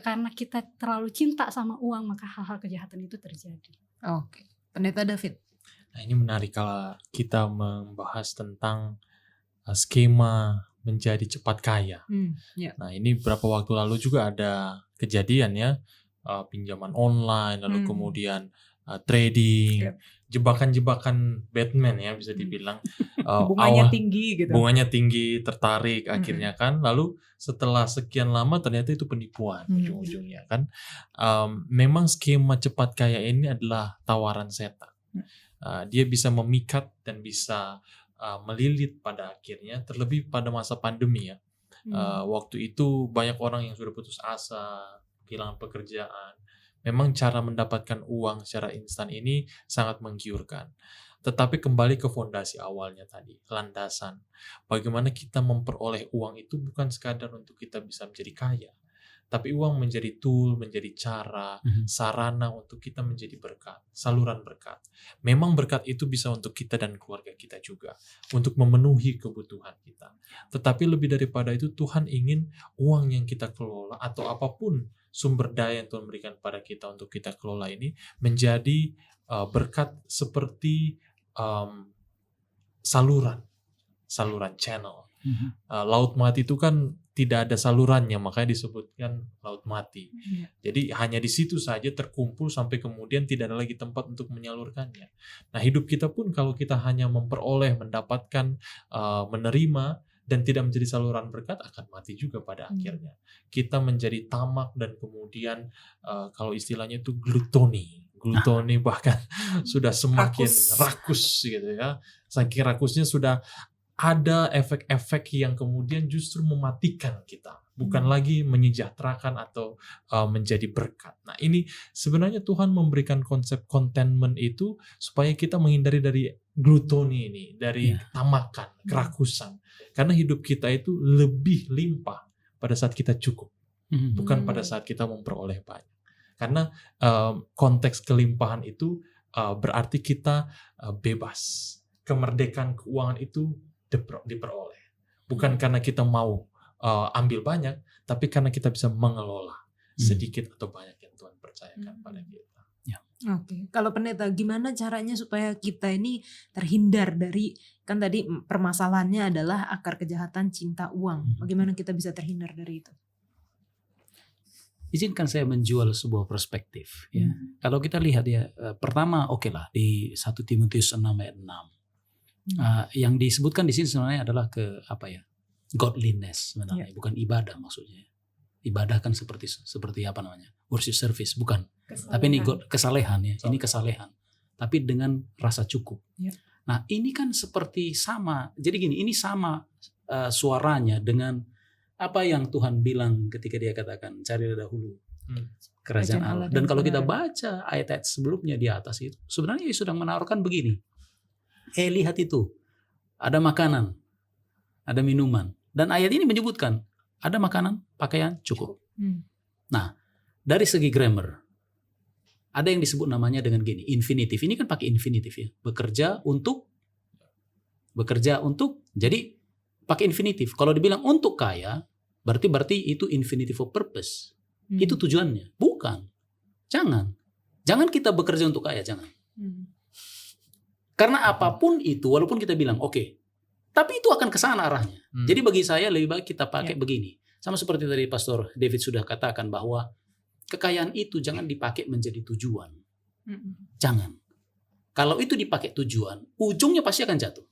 Karena kita terlalu cinta sama uang, maka hal-hal kejahatan itu terjadi. Oke. Pendeta David. Nah, ini menarik kalau kita membahas tentang skema menjadi cepat kaya. Nah, ini beberapa waktu lalu juga ada kejadian ya, pinjaman online, lalu kemudian trading, jebakan-jebakan Batman ya bisa dibilang. Bunganya tinggi gitu. Bunganya tinggi, tertarik akhirnya kan. Lalu setelah sekian lama ternyata itu penipuan ujung-ujungnya kan. Memang skema cepat kaya ini adalah tawaran setan. Dia bisa memikat dan bisa melilit pada akhirnya, terlebih pada masa pandemi ya. Waktu itu banyak orang yang sudah putus asa, kehilangan pekerjaan. Memang cara mendapatkan uang secara instan ini sangat menggiurkan. Tetapi kembali ke fondasi awalnya tadi, landasan. Bagaimana kita memperoleh uang itu bukan sekadar untuk kita bisa menjadi kaya. Tapi uang menjadi tool, menjadi cara, sarana untuk kita menjadi berkat, saluran berkat. Memang berkat itu bisa untuk kita dan keluarga kita juga, untuk memenuhi kebutuhan kita. Tetapi lebih daripada itu, Tuhan ingin uang yang kita kelola atau apapun sumber daya yang Tuhan berikan pada kita untuk kita kelola ini menjadi berkat seperti saluran channel. Laut mati itu kan tidak ada salurannya, makanya disebutkan laut mati. Jadi hanya di situ saja terkumpul sampai kemudian tidak ada lagi tempat untuk menyalurkannya. Nah, hidup kita pun kalau kita hanya memperoleh, mendapatkan, menerima dan tidak menjadi saluran berkat, akan mati juga pada akhirnya. Kita menjadi tamak dan kemudian kalau istilahnya itu glutoni bahkan sudah semakin rakus gitu ya. Saking rakusnya sudah ada efek-efek yang kemudian justru mematikan kita, bukan lagi menyejahterakan atau menjadi berkat. Nah, ini sebenarnya Tuhan memberikan konsep contentment itu supaya kita menghindari dari glutoni ini, dari tamakan, kerakusan. Karena hidup kita itu lebih limpah pada saat kita cukup, bukan pada saat kita memperoleh banyak. Karena konteks kelimpahan itu berarti kita bebas. Kemerdekaan keuangan itu diperoleh. Bukan karena kita mau ambil banyak, tapi karena kita bisa mengelola sedikit atau banyak yang Tuhan percayakan pada kita. Oke. Kalau pendeta, gimana caranya supaya kita ini terhindar dari, kan tadi permasalahannya adalah akar kejahatan cinta uang. Bagaimana kita bisa terhindar dari itu? Izinkan saya menjual sebuah perspektif. Ya. Kalau kita lihat ya, pertama oke lah di 1 Timotius 6 ayat 6. Yang disebutkan di sini sebenarnya adalah godliness sebenarnya, bukan ibadah maksudnya. Ibadah kan seperti apa namanya? Worship service, bukan. Tapi ini kesalehan ya, ini kesalehan. Tapi dengan rasa cukup. Nah, ini kan seperti sama. Jadi gini, ini sama suaranya dengan apa yang Tuhan bilang ketika dia katakan carilah dahulu Kerajaan Allah. Dan dan kalau kita kebenaran. baca ayat-ayat sebelumnya di atas itu, sebenarnya Yesus sedang menawarkan begini. Lihat itu, ada makanan, ada minuman. Dan ayat ini menyebutkan, ada makanan, pakaian, cukup. Nah, dari segi grammar, ada yang disebut namanya dengan gini, infinitif. Ini kan pakai infinitif ya. Bekerja untuk, jadi pakai infinitif. Kalau dibilang untuk kaya, berarti itu infinitive of purpose. Itu tujuannya. Bukan. Jangan kita bekerja untuk kaya, jangan. Karena apapun itu, walaupun kita bilang oke, tapi itu akan ke sana arahnya. Jadi bagi saya lebih baik kita pakai begini. Sama seperti tadi Pastor David sudah katakan bahwa kekayaan itu jangan dipakai menjadi tujuan. Jangan. Kalau itu dipakai tujuan, ujungnya pasti akan jatuh.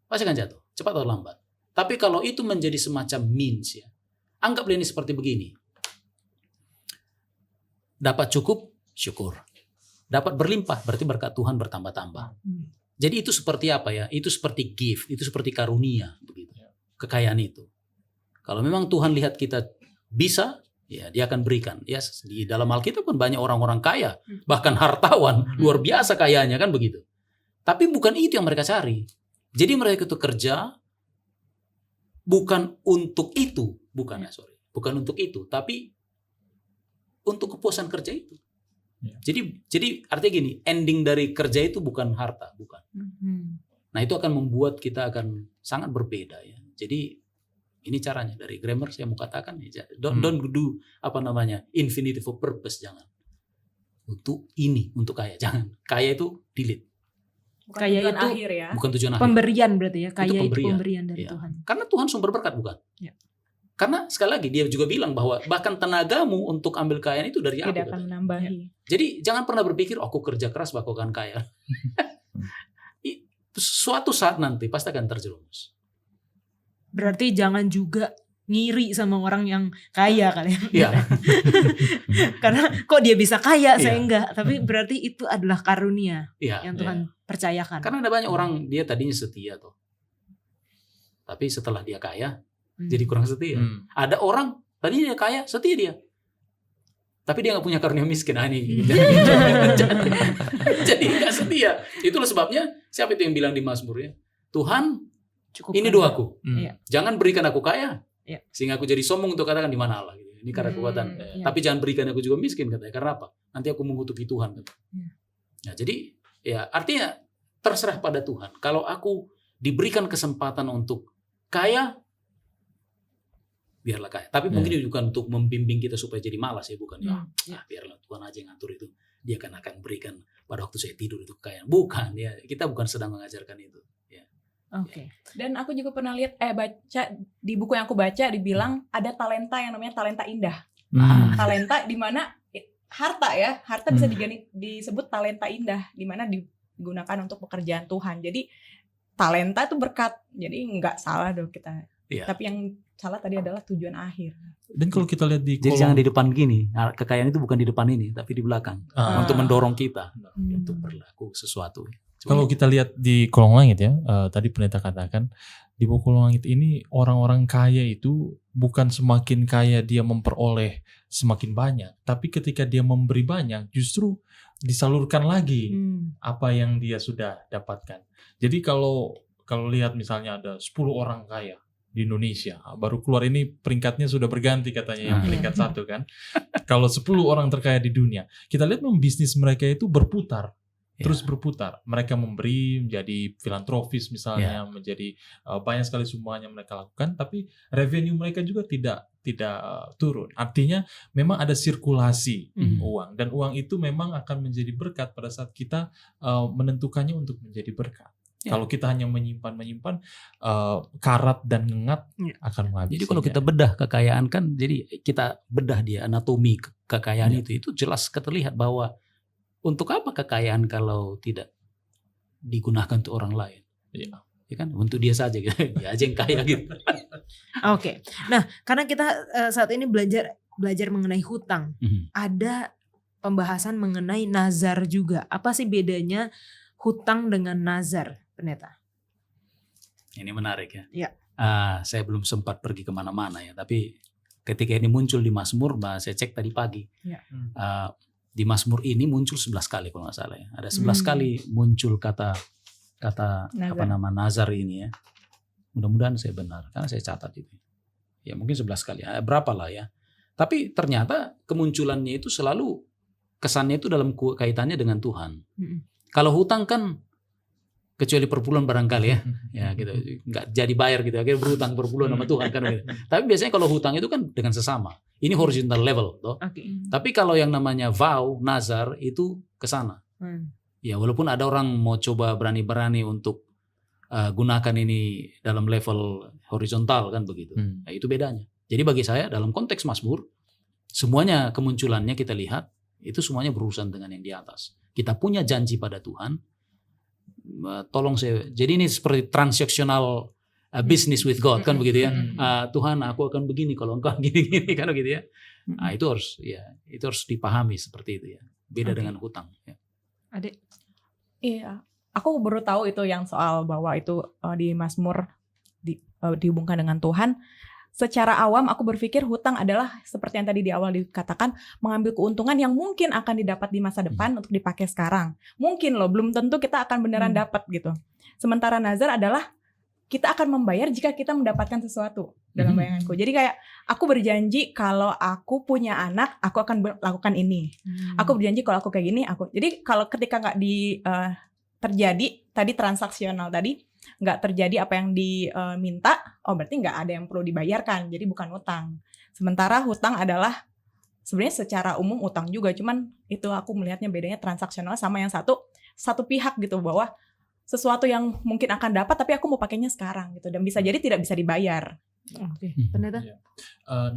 Pasti akan jatuh, cepat atau lambat. Tapi kalau itu menjadi semacam means ya, anggaplah ini seperti begini. Dapat cukup, syukur. Dapat berlimpah, berarti berkat Tuhan bertambah-tambah. Jadi itu seperti apa ya? Itu seperti gift, itu seperti karunia, begitu. Kekayaan itu. Kalau memang Tuhan lihat kita bisa, ya Dia akan berikan. Ya di dalam Alkitab kan banyak orang-orang kaya, bahkan hartawan, luar biasa kayanya kan begitu. Tapi bukan itu yang mereka cari. Jadi mereka itu kerja bukan untuk itu, bukan untuk itu, tapi untuk kepuasan kerja itu. Jadi artinya gini, ending dari kerja itu bukan harta, bukan. Nah itu akan membuat kita akan sangat berbeda ya. Jadi ini caranya dari grammar saya mau katakan ya, don't do infinitive of purpose, jangan. Untuk ini, untuk kaya, jangan. Kaya itu delete. Bukan Kaya tujuan itu akhir ya. Bukan tujuan akhir. Pemberian berarti ya, kaya itu pemberian. pemberian dari Ya. Tuhan. Karena Tuhan sumber berkat, bukan? Ya. Karena sekali lagi dia juga bilang bahwa bahkan tenagamu untuk ambil kekayaan itu dari aku. Tidak akan katanya. menambahi. Jadi jangan pernah berpikir aku kerja keras aku akan kaya. Suatu saat nanti pasti akan terjerumus. Berarti jangan juga ngiri sama orang yang kaya kali ya. Iya. Karena kok dia bisa kaya, saya Iya. enggak. Tapi berarti itu adalah karunia Iya. yang Tuhan percayakan. Karena ada banyak orang dia tadinya setia tuh. Tapi setelah dia kaya jadi kurang setia. Ada orang tadinya dia kaya, setia dia. Tapi dia nggak punya karunia miskin. Ini jadi nggak setia. Itulah sebabnya siapa itu yang bilang di Mazmur ya, Tuhan Cukup ini kaya. doaku. Iya. Jangan berikan aku kaya. Iya. Sehingga aku jadi sombong untuk katakan di mana Allah gitu. Ini karena kekuatan. Iya. Tapi jangan berikan aku juga miskin katanya. Karena apa? Nanti aku mengutuki Tuhan. Iya. Nah, jadi ya artinya terserah pada Tuhan. Kalau aku diberikan kesempatan untuk kaya, biarlah kaya. Tapi mungkin itu bukan untuk membimbing kita supaya jadi malas ya, bukan ya. Biarlah Tuhan aja yang ngatur itu. Dia akan berikan pada waktu saya tidur itu kekayaan. Bukan ya. Kita bukan sedang mengajarkan itu. Oke. Dan aku juga pernah lihat baca di buku yang aku baca dibilang ada talenta yang namanya talenta indah. Talenta di mana harta bisa disebut talenta indah di mana digunakan untuk pekerjaan Tuhan. Jadi talenta itu berkat. Jadi nggak salah dong kita. Iya. Tapi yang salah tadi adalah tujuan akhir. Dan kalau kita lihat di Jadi jangan di depan gini. Nah, kekayaan itu bukan di depan ini, tapi di belakang. Untuk mendorong kita untuk berlaku sesuatu. Kalau kita lihat di kolong langit ya, tadi pendeta katakan di buku kolong langit ini orang-orang kaya itu bukan semakin kaya dia memperoleh semakin banyak, tapi ketika dia memberi banyak justru disalurkan lagi apa yang dia sudah dapatkan. Jadi kalau lihat misalnya ada 10 orang kaya di Indonesia, baru keluar ini peringkatnya sudah berganti katanya yang peringkat 1 kan. Kalau 10 orang terkaya di dunia, kita lihat memang bisnis mereka itu berputar. Terus berputar, mereka memberi menjadi filantropis misalnya, menjadi banyak sekali sumbang yang mereka lakukan, tapi revenue mereka juga tidak turun. Artinya memang ada sirkulasi uang, dan uang itu memang akan menjadi berkat pada saat kita menentukannya untuk menjadi berkat. Kalau kita hanya menyimpan karat dan ngengat akan menghabisinya. Jadi kalau kita bedah kekayaan kan, jadi kita bedah dia anatomi kekayaan itu jelas terlihat bahwa untuk apa kekayaan kalau tidak digunakan untuk orang lain? Ya kan, untuk dia saja gitu. Dia aja yang kaya gitu. Oke. Nah, karena kita saat ini belajar mengenai hutang, ada pembahasan mengenai nazar juga. Apa sih bedanya hutang dengan nazar, pendeta? Ini menarik ya. Iya. Saya belum sempat pergi kemana-mana ya, tapi ketika ini muncul di Mazmur, saya cek tadi pagi. Ya. Di Mazmur ini muncul 11 kali kalau nggak salah ya. Ada 11 kali muncul kata apa nama nazar ini ya. Mudah-mudahan saya benar karena saya catat itu. Ya mungkin 11 kali. Berapa lah ya. Tapi ternyata kemunculannya itu selalu kesannya itu dalam kaitannya dengan Tuhan. Kalau hutang kan kecuali perpuluhan barangkali ya gitu, nggak jadi bayar gitu, akhirnya berhutang perpuluhan sama Tuhan kan gitu. Tapi biasanya kalau hutang itu kan dengan sesama, ini horizontal level toh. Tapi kalau yang namanya vow, nazar itu ke sana. Ya walaupun ada orang mau coba berani-berani untuk gunakan ini dalam level horizontal kan begitu. Nah, itu bedanya. Jadi bagi saya dalam konteks Mazmur, semuanya kemunculannya kita lihat itu semuanya berurusan dengan yang di atas. Kita punya janji pada Tuhan. Tolong saya, jadi ini seperti transactional business with God kan begitu ya. Tuhan, aku akan begini kalau engkau gini-gini kan begitu ya. Nah, itu harus dipahami seperti itu ya. Beda dengan hutang ya. Adik. Iya, aku baru tahu itu yang soal bahwa itu di Mazmur dihubungkan dengan Tuhan. Secara awam aku berpikir hutang adalah seperti yang tadi di awal dikatakan, mengambil keuntungan yang mungkin akan didapat di masa depan untuk dipakai sekarang. Mungkin loh, belum tentu kita akan beneran dapat gitu. Sementara nazar adalah kita akan membayar jika kita mendapatkan sesuatu dalam bayanganku. Jadi kayak aku berjanji kalau aku punya anak, aku akan lakukan ini. Aku berjanji kalau aku kayak gini, aku. Jadi kalau ketika nggak terjadi tadi transaksional tadi, nggak terjadi apa yang diminta, berarti nggak ada yang perlu dibayarkan, jadi bukan utang. Sementara hutang adalah sebenarnya secara umum utang juga, cuman itu aku melihatnya bedanya transaksional sama yang satu pihak gitu, bahwa sesuatu yang mungkin akan dapat tapi aku mau pakainya sekarang gitu, dan bisa jadi tidak bisa dibayar. Ternyata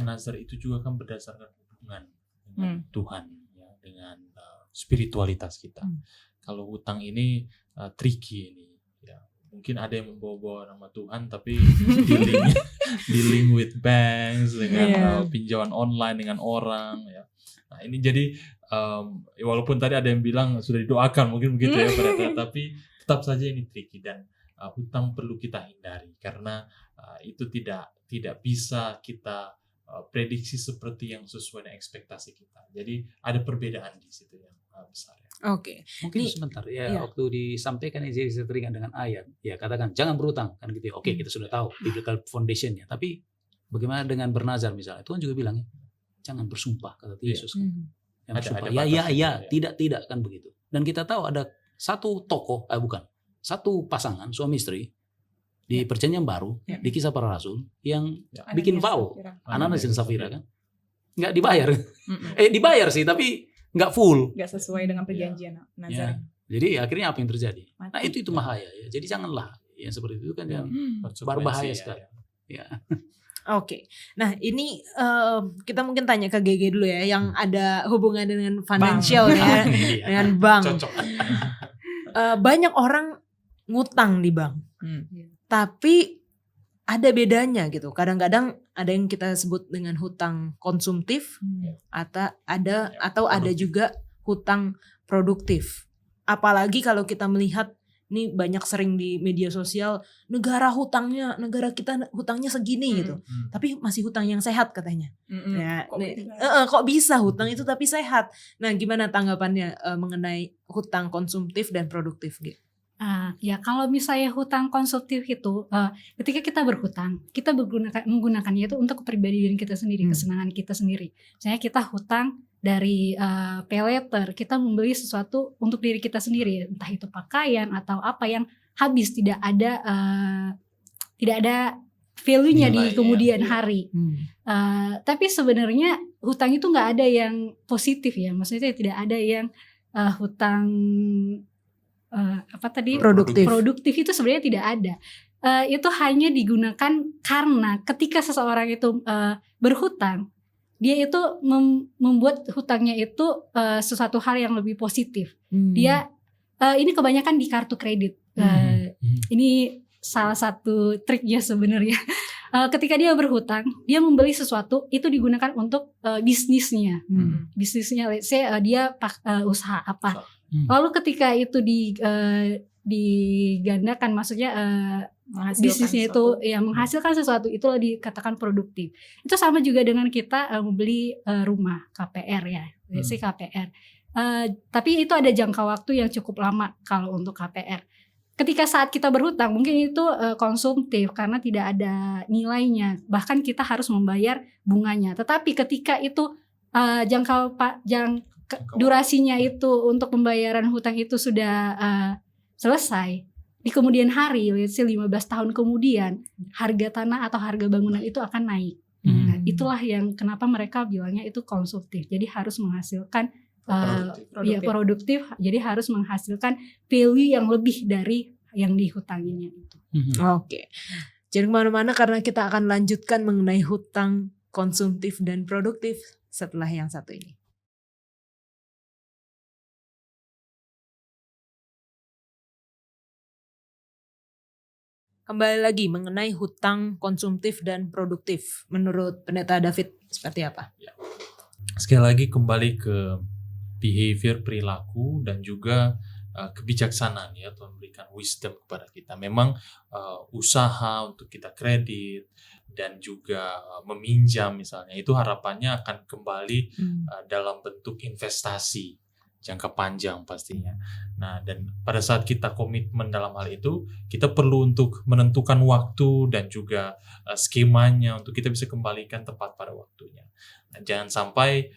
nazar itu juga kan berdasarkan hubungan dengan Tuhan ya, dengan spiritualitas kita. Kalau hutang ini tricky ini. Mungkin ada yang membawa-bawa nama Tuhan tapi dealing with banks dengan pinjaman online dengan orang ya. Nah ini jadi walaupun tadi ada yang bilang sudah didoakan mungkin begitu ya pada, tapi tetap saja ini tricky dan hutang perlu kita hindari karena itu tidak bisa kita prediksi seperti yang sesuai dengan ekspektasi kita. Jadi ada perbedaan di situ yang besar ya. Oke. Mungkin sebentar ya, waktu disampaikan jadi saya teringat dengan ayat ya, katakan jangan berhutang kan gitu ya. Oke, kita sudah tahu biblical foundationnya, tapi bagaimana dengan bernazar misalnya? Tuhan juga bilang ya, jangan bersumpah kata Yesus kan. Yang bersumpah ya, tidak kan begitu. Dan kita tahu ada satu tokoh satu pasangan suami istri di Perjanjian Baru di Kisah Para Rasul yang bikin vow, Ananias dan Safira kan nggak dibayar. Dibayar sih tapi nggak full, nggak sesuai dengan perjanjian nazar. Jadi akhirnya apa yang terjadi? Nah itu bahaya ya. Jadi janganlah yang seperti itu kan yang berbahaya sekali. Ya. Oke. Nah ini kita mungkin tanya ke GG dulu ya, yang ada hubungan dengan financial ya, dengan bank. Banyak orang ngutang di bank, tapi ada bedanya gitu. Kadang-kadang ada yang kita sebut dengan hutang konsumtif, atau ada juga hutang produktif. Apalagi kalau kita melihat ini banyak sering di media sosial, negara kita hutangnya segini gitu, tapi masih hutang yang sehat katanya. Kok bisa hutang itu tapi sehat? Nah, gimana tanggapannya mengenai hutang konsumtif dan produktif gitu? Ya kalau misalnya hutang konsumtif itu ketika kita berhutang, kita menggunakannya itu untuk kepribadian kita sendiri, kesenangan kita sendiri. Misalnya kita hutang dari pay later, kita membeli sesuatu untuk diri kita sendiri, entah itu pakaian atau apa yang habis, tidak ada value-nya di kemudian hari. Tapi sebenarnya hutang itu nggak ada yang positif ya, maksudnya tidak ada yang hutang produktif itu sebenarnya tidak ada. Itu hanya digunakan karena ketika seseorang itu berhutang, dia itu membuat hutangnya itu sesuatu hal yang lebih positif. Dia ini kebanyakan di kartu kredit. Ini salah satu triknya sebenarnya. Ketika dia berhutang, dia membeli sesuatu itu digunakan untuk bisnisnya. Bisnisnya, let's say dia usaha apa. Lalu ketika itu digandakan, maksudnya bisnisnya itu ya menghasilkan sesuatu, itulah dikatakan produktif. Itu sama juga dengan kita membeli rumah KPR ya, si KPR. Tapi itu ada jangka waktu yang cukup lama kalau untuk KPR. Ketika saat kita berhutang mungkin itu konsumtif karena tidak ada nilainya, bahkan kita harus membayar bunganya. Tetapi ketika itu durasinya itu untuk pembayaran hutang itu sudah selesai, di kemudian hari, let's say 15 tahun kemudian, harga tanah atau harga bangunan itu akan naik. Nah, itulah yang kenapa mereka bilangnya itu konsumtif. Jadi harus menghasilkan produktif. Jadi harus menghasilkan value yang lebih dari yang dihutanginya itu. Oke. Jadi kemana-mana karena kita akan lanjutkan mengenai hutang konsumtif dan produktif setelah yang satu ini. Kembali lagi mengenai hutang konsumtif dan produktif. Menurut Pendeta David seperti apa? Sekali lagi kembali ke behavior, perilaku, dan juga kebijaksanaan ya, Tuhan berikan wisdom kepada kita. Memang usaha untuk kita kredit dan juga meminjam misalnya, itu harapannya akan kembali dalam bentuk investasi jangka panjang pastinya. Nah, dan pada saat kita komitmen dalam hal itu, kita perlu untuk menentukan waktu dan juga skemanya untuk kita bisa kembalikan tepat pada waktunya. Nah, jangan sampai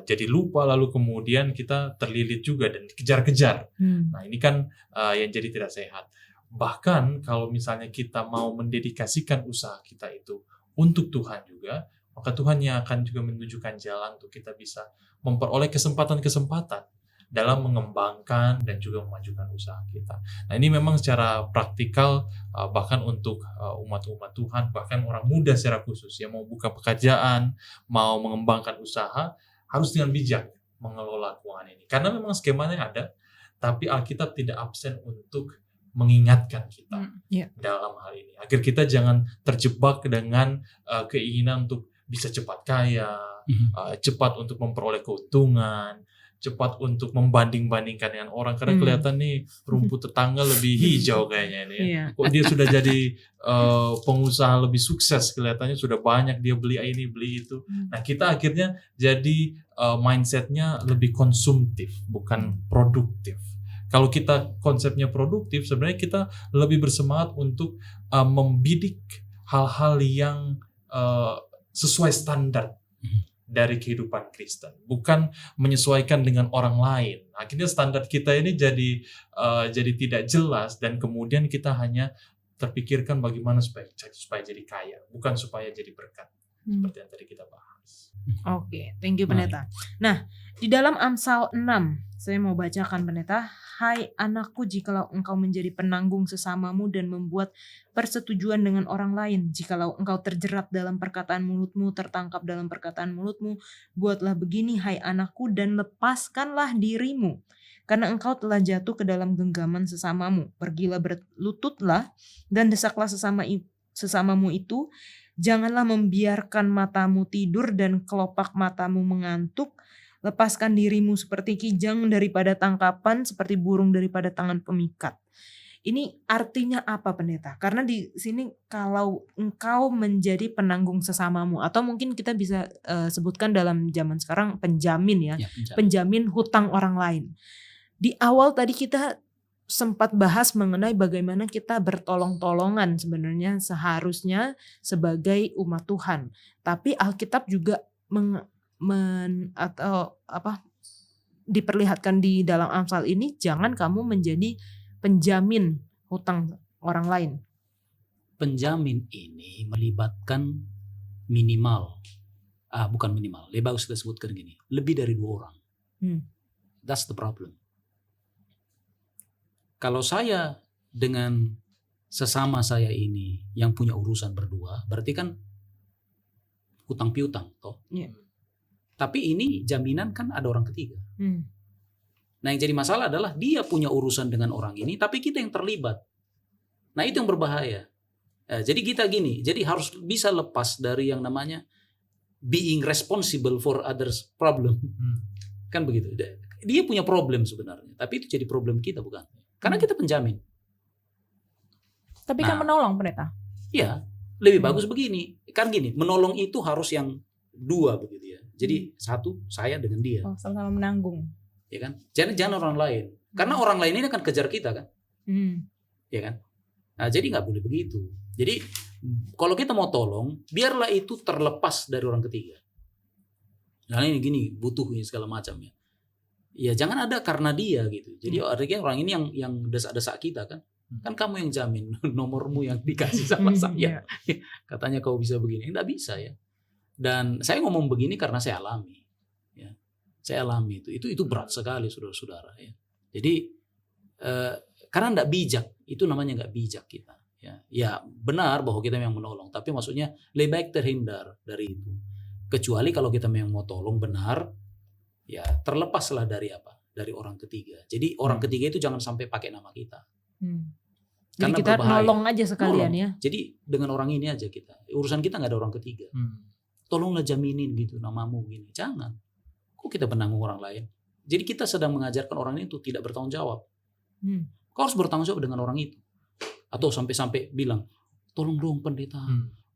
jadi lupa lalu kemudian kita terlilit juga dan dikejar-kejar. Nah, ini kan yang jadi tidak sehat. Bahkan kalau misalnya kita mau mendedikasikan usaha kita itu untuk Tuhan juga, maka Tuhan yang akan juga menunjukkan jalan untuk kita bisa memperoleh kesempatan-kesempatan dalam mengembangkan dan juga memajukan usaha kita. Nah, ini memang secara praktikal bahkan untuk umat-umat Tuhan, bahkan orang muda secara khusus yang mau buka pekerjaan, mau mengembangkan usaha, harus dengan bijak mengelola keuangan ini. Karena memang skemanya ada, tapi Alkitab tidak absen untuk mengingatkan kita dalam hal ini. Agar kita jangan terjebak dengan keinginan untuk bisa cepat kaya, cepat untuk memperoleh keuntungan, cepat untuk membanding-bandingkan dengan orang karena kelihatan nih rumput tetangga lebih hijau kayaknya ini. Kok dia sudah jadi pengusaha lebih sukses, kelihatannya sudah banyak dia beli ini beli itu. Nah, kita akhirnya jadi mindsetnya lebih konsumtif bukan produktif. Kalau kita konsepnya produktif, sebenarnya kita lebih bersemangat untuk membidik hal-hal yang sesuai standar dari kehidupan Kristen, bukan menyesuaikan dengan orang lain. Akhirnya standar kita ini jadi tidak jelas dan kemudian kita hanya terpikirkan bagaimana supaya jadi kaya, bukan supaya jadi berkat. Seperti yang tadi kita bahas. Oke, thank you Pendeta. Nah, di dalam Amsal 6, saya mau bacakan Pendeta. Hai anakku, jikalau engkau menjadi penanggung sesamamu dan membuat persetujuan dengan orang lain, jikalau engkau terjerat dalam perkataan mulutmu, tertangkap dalam perkataan mulutmu, buatlah begini hai anakku dan lepaskanlah dirimu. Karena engkau telah jatuh ke dalam genggaman sesamamu. Pergilah berlututlah dan desaklah sesamamu itu. Janganlah membiarkan matamu tidur dan kelopak matamu mengantuk. Lepaskan dirimu seperti kijang daripada tangkapan, seperti burung daripada tangan pemikat. Ini artinya apa Pendeta? Karena di sini kalau engkau menjadi penanggung sesamamu, atau mungkin kita bisa sebutkan dalam zaman sekarang penjamin ya, penjamin hutang orang lain. Di awal tadi kita sempat bahas mengenai bagaimana kita bertolong-tolongan sebenarnya seharusnya sebagai umat Tuhan. Tapi Alkitab juga diperlihatkan di dalam Amsal ini, jangan kamu menjadi penjamin hutang orang lain. Penjamin ini melibatkan minimal, bukan minimal, lebih bagus kita sebutkan gini, lebih dari 2 orang. That's the problem. Kalau saya dengan sesama saya ini yang punya urusan berdua, berarti kan hutang piutang, toh. Tapi ini jaminan kan ada orang ketiga. Nah, yang jadi masalah adalah dia punya urusan dengan orang ini, tapi kita yang terlibat. Nah, itu yang berbahaya. Jadi kita gini, jadi harus bisa lepas dari yang namanya being responsible for others' problem. Kan begitu. Dia punya problem sebenarnya, tapi itu jadi problem kita bukan? Karena kita penjamin. Tapi kan Nah. menolong pendeta. Iya, lebih bagus begini. Kan gini, menolong itu harus yang dua begitu ya. Jadi satu saya dengan dia, Oh, sama-sama menanggung. ya kan? Jangan orang lain. Karena orang lain ini akan kejar kita kan, ya kan? Nah, jadi nggak boleh begitu. Jadi kalau kita mau tolong, biarlah itu terlepas dari orang ketiga. Nah ini gini, butuh ini segala macam ya. Ya jangan ada karena dia gitu. Jadi artinya orang ini yang desak-desak kita kan. Kan kamu yang jamin nomormu yang dikasih sama saya. Katanya kau bisa begini. Enggak bisa ya. Dan saya ngomong begini karena saya alami. Ya. Saya alami itu. Itu berat sekali saudara-saudara ya. Jadi karena enggak bijak, itu namanya enggak bijak kita. Ya benar bahwa kita memang menolong, tapi maksudnya lebih baik terhindar dari itu. Kecuali kalau kita memang mau tolong benar, ya terlepaslah dari apa? Dari orang ketiga. Jadi orang ketiga itu jangan sampai pakai nama kita. Jadi Karena kita berbahaya. nolong aja sekalian Nolong. ya. Jadi dengan orang ini aja kita. Urusan kita nggak ada orang ketiga. Tolonglah jaminin gitu namamu gini. Jangan. Kok kita menanggung orang lain? Jadi kita sedang mengajarkan orang itu tidak bertanggung jawab. Kau harus bertanggung jawab dengan orang itu. Atau sampai-sampai bilang, tolong dong pendeta,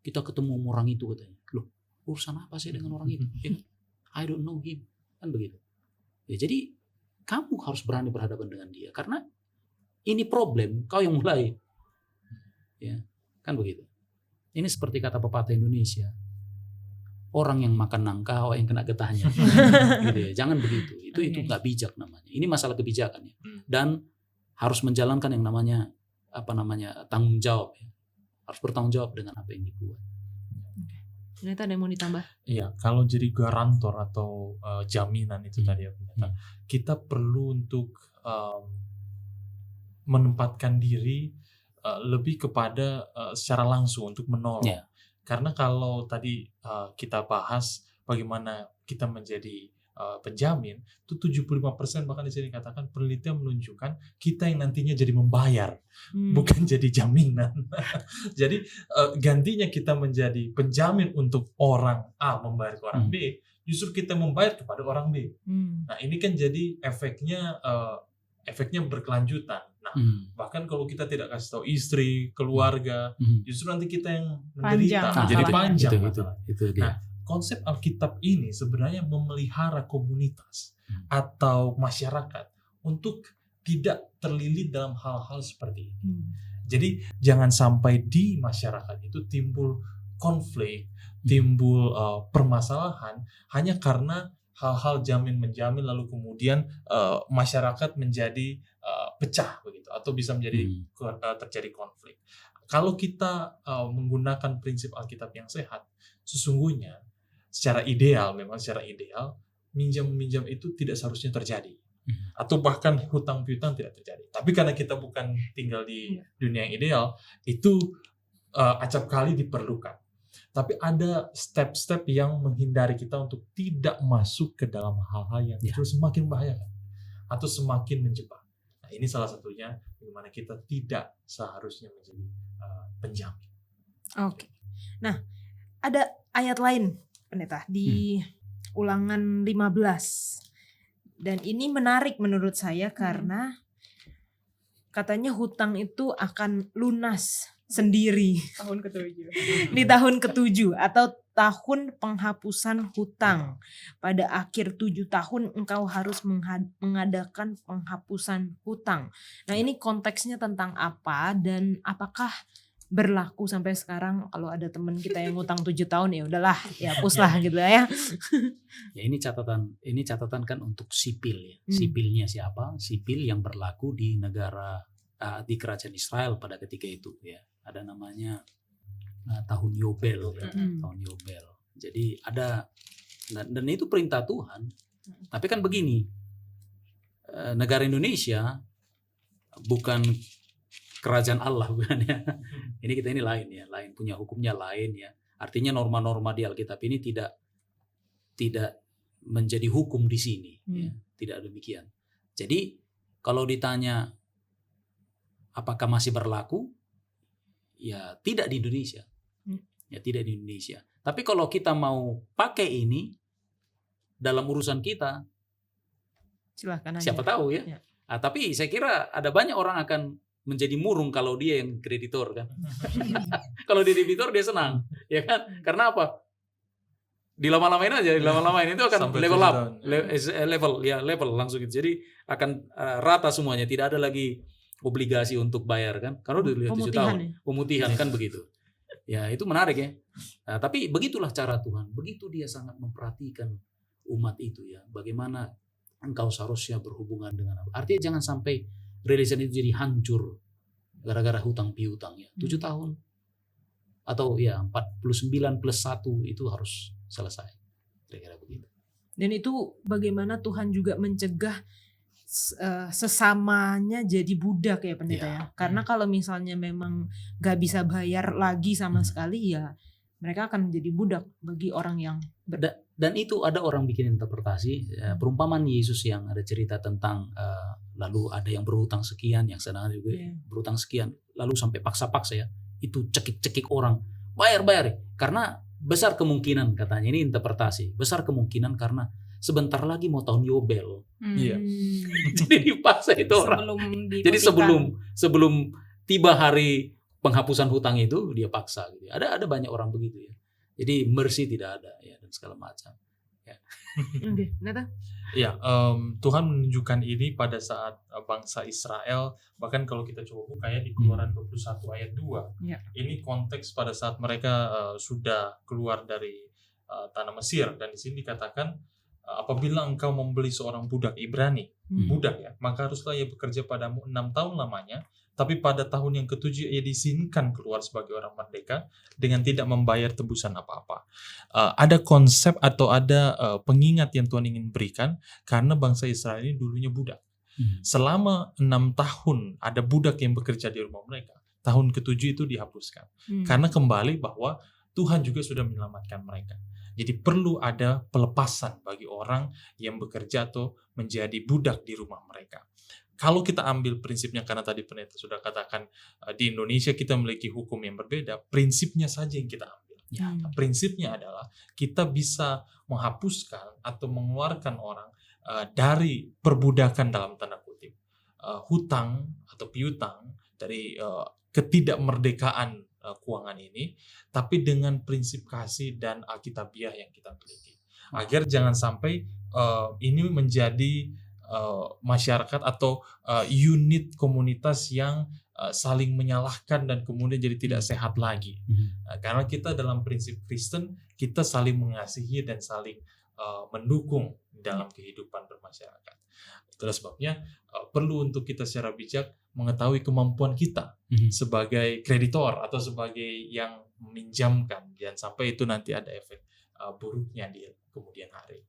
kita ketemu sama orang itu katanya. Loh, urusan apa sih dengan orang itu? Ya, I don't know him. Kan begitu. Ya, jadi kamu harus berani berhadapan dengan dia. Karena ini problem, kau yang mulai. Ya, kan begitu. Ini seperti kata pepatah Indonesia. Orang yang makan nangka, yang kena getahnya. Gitu ya. Jangan begitu. Itu nggak bijak namanya. Ini masalah kebijakan ya. Dan harus menjalankan yang namanya tanggung jawab ya. Harus bertanggung jawab dengan apa yang dibuat. Ternyata ada yang mau ditambah. Iya, kalau jadi garantor atau jaminan itu tadi ya pendeta, kita perlu untuk menempatkan diri lebih kepada secara langsung untuk menolong. Yeah. Karena kalau tadi kita bahas bagaimana kita menjadi penjamin, itu 75% bahkan di sini katakan penelitian menunjukkan kita yang nantinya jadi membayar, bukan jadi jaminan. Jadi gantinya kita menjadi penjamin untuk orang A membayar ke orang B, justru kita membayar kepada orang B. Nah ini kan jadi efeknya berkelanjutan. Nah bahkan kalau kita tidak kasih tahu istri, keluarga, justru nanti kita yang menderita, jadi panjang. Itu dia. Nah, konsep Alkitab ini sebenarnya memelihara komunitas atau masyarakat untuk tidak terlilit dalam hal-hal seperti ini. Jadi jangan sampai di masyarakat itu timbul konflik, timbul permasalahan hanya karena hal-hal jamin-menjamin lalu kemudian masyarakat menjadi pecah begitu atau bisa menjadi terjadi konflik. Kalau kita menggunakan prinsip Alkitab yang sehat, sesungguhnya secara ideal minjam-minjam itu tidak seharusnya terjadi. Atau bahkan hutang piutang tidak terjadi. Tapi karena kita bukan tinggal di dunia yang ideal, itu acap kali diperlukan. Tapi ada step-step yang menghindari kita untuk tidak masuk ke dalam hal-hal yang justru semakin membahayakan atau semakin menjebak. Nah, ini salah satunya bagaimana kita tidak seharusnya menjadi penjamin. Oke. Nah, ada ayat lain pendeta di Ulangan 15. Dan ini menarik menurut saya karena katanya hutang itu akan lunas sendiri Tahun ke-7. di tahun ke-7 atau tahun penghapusan hutang. Pada akhir 7 tahun engkau harus mengadakan penghapusan hutang. Nah, ini konteksnya tentang apa dan apakah berlaku sampai sekarang? Kalau ada teman kita yang ngutang 7 tahun ya udahlah, ya hapuslah gitu ya. Ya ini catatan kan untuk sipil ya. Sipilnya siapa? Sipil yang berlaku di negara di kerajaan Israel pada ketika itu ya. Ada namanya tahun Yobel ya. Tahun Yobel. Jadi ada dan itu perintah Tuhan. Tapi kan begini. Negara Indonesia bukan kerajaan Allah bukan ya. Ini lain ya, lain punya hukumnya lain ya. Artinya norma-norma di Alkitab ini tidak menjadi hukum di sini ya. Tidak demikian. Jadi kalau ditanya apakah masih berlaku? Ya tidak di Indonesia. Ya tidak di Indonesia. Tapi kalau kita mau pakai ini dalam urusan kita, Silahkan aja. siapa tahu ya. Nah, tapi saya kira ada banyak orang akan menjadi murung kalau dia yang kreditor kan. Kalau dia debitor dia senang, ya kan? Karena apa? Dilama-lamain aja, dilama-lamain itu akan Sampai level 7 up, tahun. level langsung gitu. Jadi akan rata semuanya, tidak ada lagi obligasi untuk bayar kan? Karena udah 7 tahun, pemutihan kan begitu. Ya itu menarik ya. Nah, tapi begitulah cara Tuhan, begitu dia sangat memperhatikan umat itu ya. Bagaimana engkau seharusnya berhubungan dengan apa? Artinya jangan sampai relation itu jadi hancur gara-gara hutang piutang ya. 7 tahun atau ya 49 plus 1 itu harus selesai. Kira-kira begitu. Dan itu bagaimana Tuhan juga mencegah sesamanya jadi budak ya pendeta ya. Karena kalau misalnya memang gak bisa bayar lagi sama sekali ya mereka akan menjadi budak bagi orang yang Dan itu ada orang bikin interpretasi perumpamaan Yesus yang ada cerita tentang lalu ada yang berhutang sekian, yang sedang juga berhutang sekian, lalu sampai paksa-paksa ya, itu cekik-cekik orang, bayar karena besar kemungkinan katanya, ini interpretasi, besar kemungkinan karena sebentar lagi mau tahun Yobel. Iya. Jadi dipaksa itu orang. Jadi sebelum tiba hari penghapusan hutang itu dia paksa gitu. Ada banyak orang begitu ya. Jadi mercy tidak ada ya dan segala macam. Ya. Oke, Nata? Ya, Tuhan menunjukkan ini pada saat bangsa Israel, bahkan kalau kita coba buka ya di Keluaran 21 ayat 2. Ya. Ini konteks pada saat mereka sudah keluar dari tanah Mesir, dan di sini dikatakan apabila engkau membeli seorang budak Ibrani, budak ya, maka haruslah ia bekerja padamu 6 tahun lamanya, tapi pada tahun yang ke-7 ia diizinkan keluar sebagai orang merdeka dengan tidak membayar tebusan apa-apa. Ada konsep atau ada pengingat yang Tuhan ingin berikan karena bangsa Israel ini dulunya budak. Selama 6 tahun ada budak yang bekerja di rumah mereka. Tahun ke-7 itu dihapuskan. Karena kembali bahwa Tuhan juga sudah menyelamatkan mereka. Jadi perlu ada pelepasan bagi orang yang bekerja atau menjadi budak di rumah mereka. Kalau kita ambil prinsipnya, karena tadi pendeta sudah katakan di Indonesia kita memiliki hukum yang berbeda, prinsipnya saja yang kita ambil. Prinsipnya adalah kita bisa menghapuskan atau mengeluarkan orang dari perbudakan dalam tanda kutip, hutang atau piutang, dari ketidakmerdekaan keuangan ini, tapi dengan prinsip kasih dan alkitabiah yang kita miliki. Agar jangan sampai ini menjadi masyarakat atau unit komunitas yang saling menyalahkan dan kemudian jadi tidak sehat lagi. Karena kita dalam prinsip Kristen, kita saling mengasihi dan saling mendukung dalam kehidupan bermasyarakat. Itulah sebabnya perlu untuk kita secara bijak mengetahui kemampuan kita sebagai kreditor atau sebagai yang meminjamkan, jangan sampai itu nanti ada efek buruknya di kemudian hari.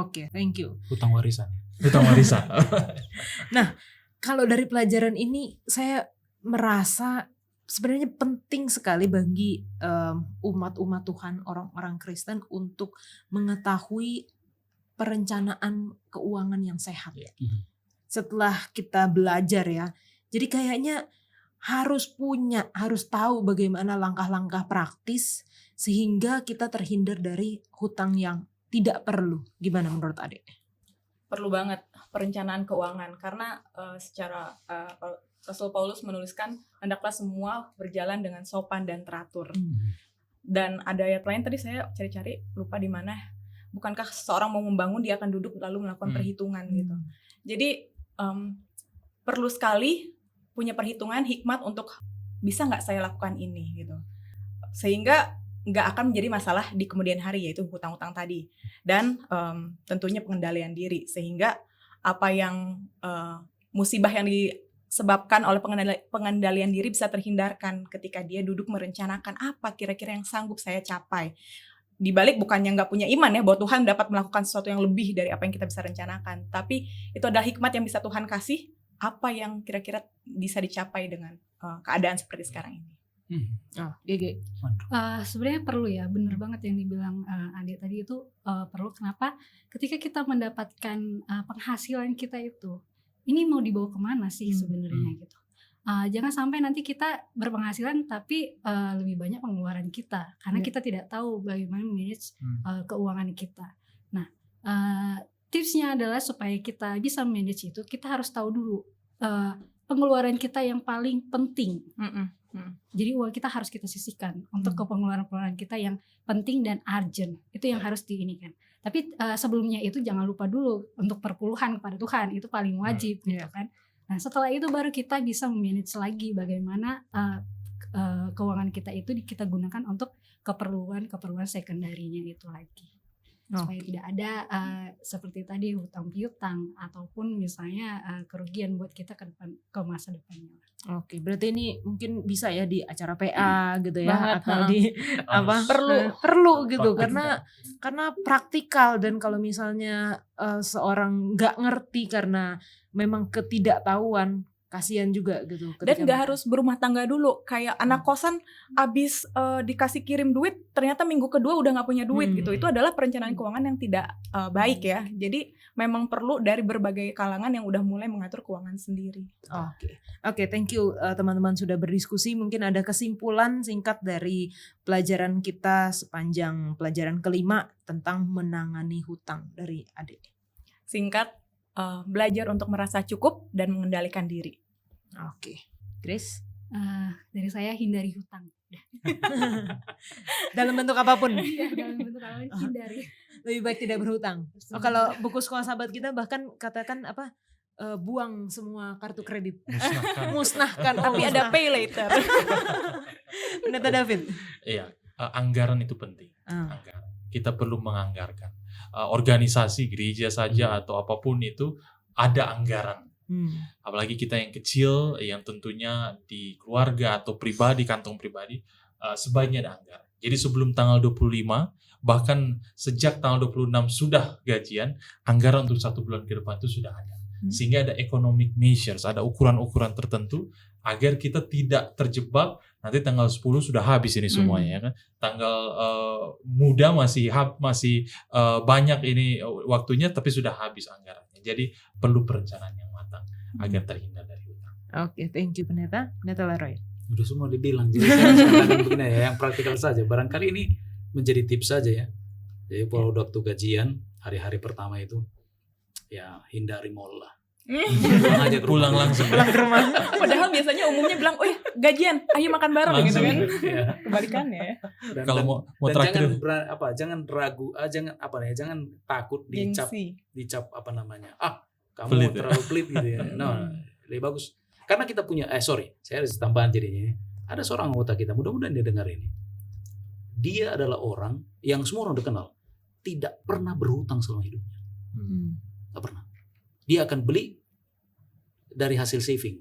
Oke, thank you. Hutang warisan. Nah, kalau dari pelajaran ini saya merasa sebenarnya penting sekali bagi umat-umat Tuhan, orang-orang Kristen untuk mengetahui perencanaan keuangan yang sehat. Setelah kita belajar ya, jadi kayaknya harus tahu bagaimana langkah-langkah praktis sehingga kita terhindar dari hutang yang tidak perlu. Gimana menurut Adek? Perlu banget perencanaan keuangan karena secara Rasul Paulus menuliskan hendaklah semua berjalan dengan sopan dan teratur. Dan ada ayat lain tadi saya cari-cari lupa di mana. Bukankah seorang mau membangun dia akan duduk lalu melakukan perhitungan gitu. Jadi perlu sekali punya perhitungan hikmat untuk bisa nggak saya lakukan ini gitu. Sehingga nggak akan menjadi masalah di kemudian hari, yaitu hutang-hutang tadi. Dan tentunya pengendalian diri, sehingga apa yang musibah yang disebabkan oleh pengendalian diri bisa terhindarkan ketika dia duduk merencanakan apa kira-kira yang sanggup saya capai. Di balik bukannya nggak punya iman ya bahwa Tuhan dapat melakukan sesuatu yang lebih dari apa yang kita bisa rencanakan, tapi itu adalah hikmat yang bisa Tuhan kasih, apa yang kira-kira bisa dicapai dengan keadaan seperti sekarang ini. GG. Sebenarnya perlu ya, bener banget yang dibilang Adik tadi itu perlu. Kenapa? Ketika kita mendapatkan penghasilan kita itu, ini mau dibawa kemana sih sebenarnya gitu. Jangan sampai nanti kita berpenghasilan tapi lebih banyak pengeluaran kita karena kita tidak tahu bagaimana manage keuangan kita. Nah, tipsnya adalah supaya kita bisa manage itu, kita harus tahu dulu pengeluaran kita yang paling penting. Mm-mm. Jadi uang kita harus kita sisihkan untuk ke pengeluaran-pengeluaran kita yang penting dan urgent. Itu yang harus diinikan. Tapi sebelumnya itu jangan lupa dulu untuk perpuluhan kepada Tuhan, itu paling wajib gitu kan. Nah, setelah itu baru kita bisa memanage lagi bagaimana keuangan kita itu kita gunakan untuk keperluan sekundarinya itu lagi. Supaya tidak ada seperti tadi hutang piutang ataupun misalnya kerugian buat kita ke depan, ke masa depannya. Oke, berarti ini mungkin bisa ya di acara PA gitu ya, Banget, atau di apa perlu gitu, karena praktikal. Dan kalau misalnya seorang nggak ngerti karena memang ketidaktahuan, kasihan juga gitu. Dan nggak harus berumah tangga dulu, kayak anak kosan abis dikasih kirim duit ternyata minggu kedua udah nggak punya duit gitu. Itu adalah perencanaan keuangan yang tidak baik ya. Jadi memang perlu dari berbagai kalangan yang udah mulai mengatur keuangan sendiri. Oke, thank you teman-teman sudah berdiskusi. Mungkin ada kesimpulan singkat dari pelajaran kita sepanjang pelajaran kelima tentang menangani hutang dari adik. Singkat, belajar untuk merasa cukup dan mengendalikan diri. Oke, Grace? Dari saya hindari hutang. Dalam bentuk apapun. Dalam bentuk apapun hindari. Lebih baik tidak berhutang. Kalau buku sekolah sahabat kita bahkan katakan apa? Buang semua kartu kredit. Musnahkan. Tapi ada pay later. Pendeta David. Iya, anggaran itu penting. Anggaran. Kita perlu menganggarkan. Organisasi gereja saja atau apapun itu ada anggaran. Apalagi kita yang kecil, yang tentunya di keluarga atau pribadi, kantong pribadi, sebaiknya ada anggaran. Jadi sebelum tanggal 25, bahkan sejak tanggal 26 sudah gajian, anggaran untuk 1 bulan ke depan itu sudah ada. Sehingga ada economic measures, ada ukuran-ukuran tertentu agar kita tidak terjebak nanti tanggal 10 sudah habis ini semuanya ya kan. Tanggal muda masih banyak ini waktunya tapi sudah habis anggarannya. Jadi perlu perencanaan yang matang agar terhindar dari hutang. Oke, thank you Pendeta. Pendeta Leroy. Udah semua dibilang. Jadi saya sampaikan begini ya, yang praktikal saja. Barangkali ini menjadi tips saja ya. Jadi kalau waktu gajian hari-hari pertama itu ya hindari mall lah. Pulang langsung. Pulang ke rumah. Padahal biasanya umumnya bilang, oh gajian, ayo makan bareng gitu kan. Ya. Kebalikannya ya. Kalau mau dan traktir, jangan ragu, jangan takut dicap Gengsi. apa namanya, kamu Pelit, terlalu pelit gitu ya. No, lebih bagus karena kita punya saya harus tambahan jadinya. Ada seorang anggota kita, mudah-mudahan dia dengar ini. Dia adalah orang yang semua orang udah kenal, tidak pernah berhutang selama hidupnya. Nggak pernah. Dia akan beli dari hasil saving.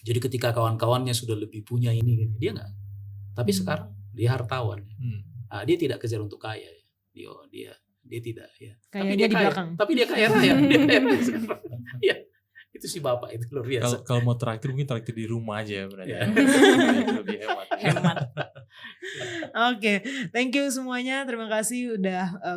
Jadi ketika kawan-kawannya sudah lebih punya ini, dia nggak. Tapi sekarang dia hartawan. Dia tidak kejar untuk kaya. Dia tidak. Ya. Tapi dia di kaya. belakang. Tapi dia kaya raya. Ya, itu si bapak itu luar biasa. kalau mau traktir mungkin traktir di rumah aja berarti. Ya. Itu lebih hemat. Oke, thank you semuanya. Terima kasih udah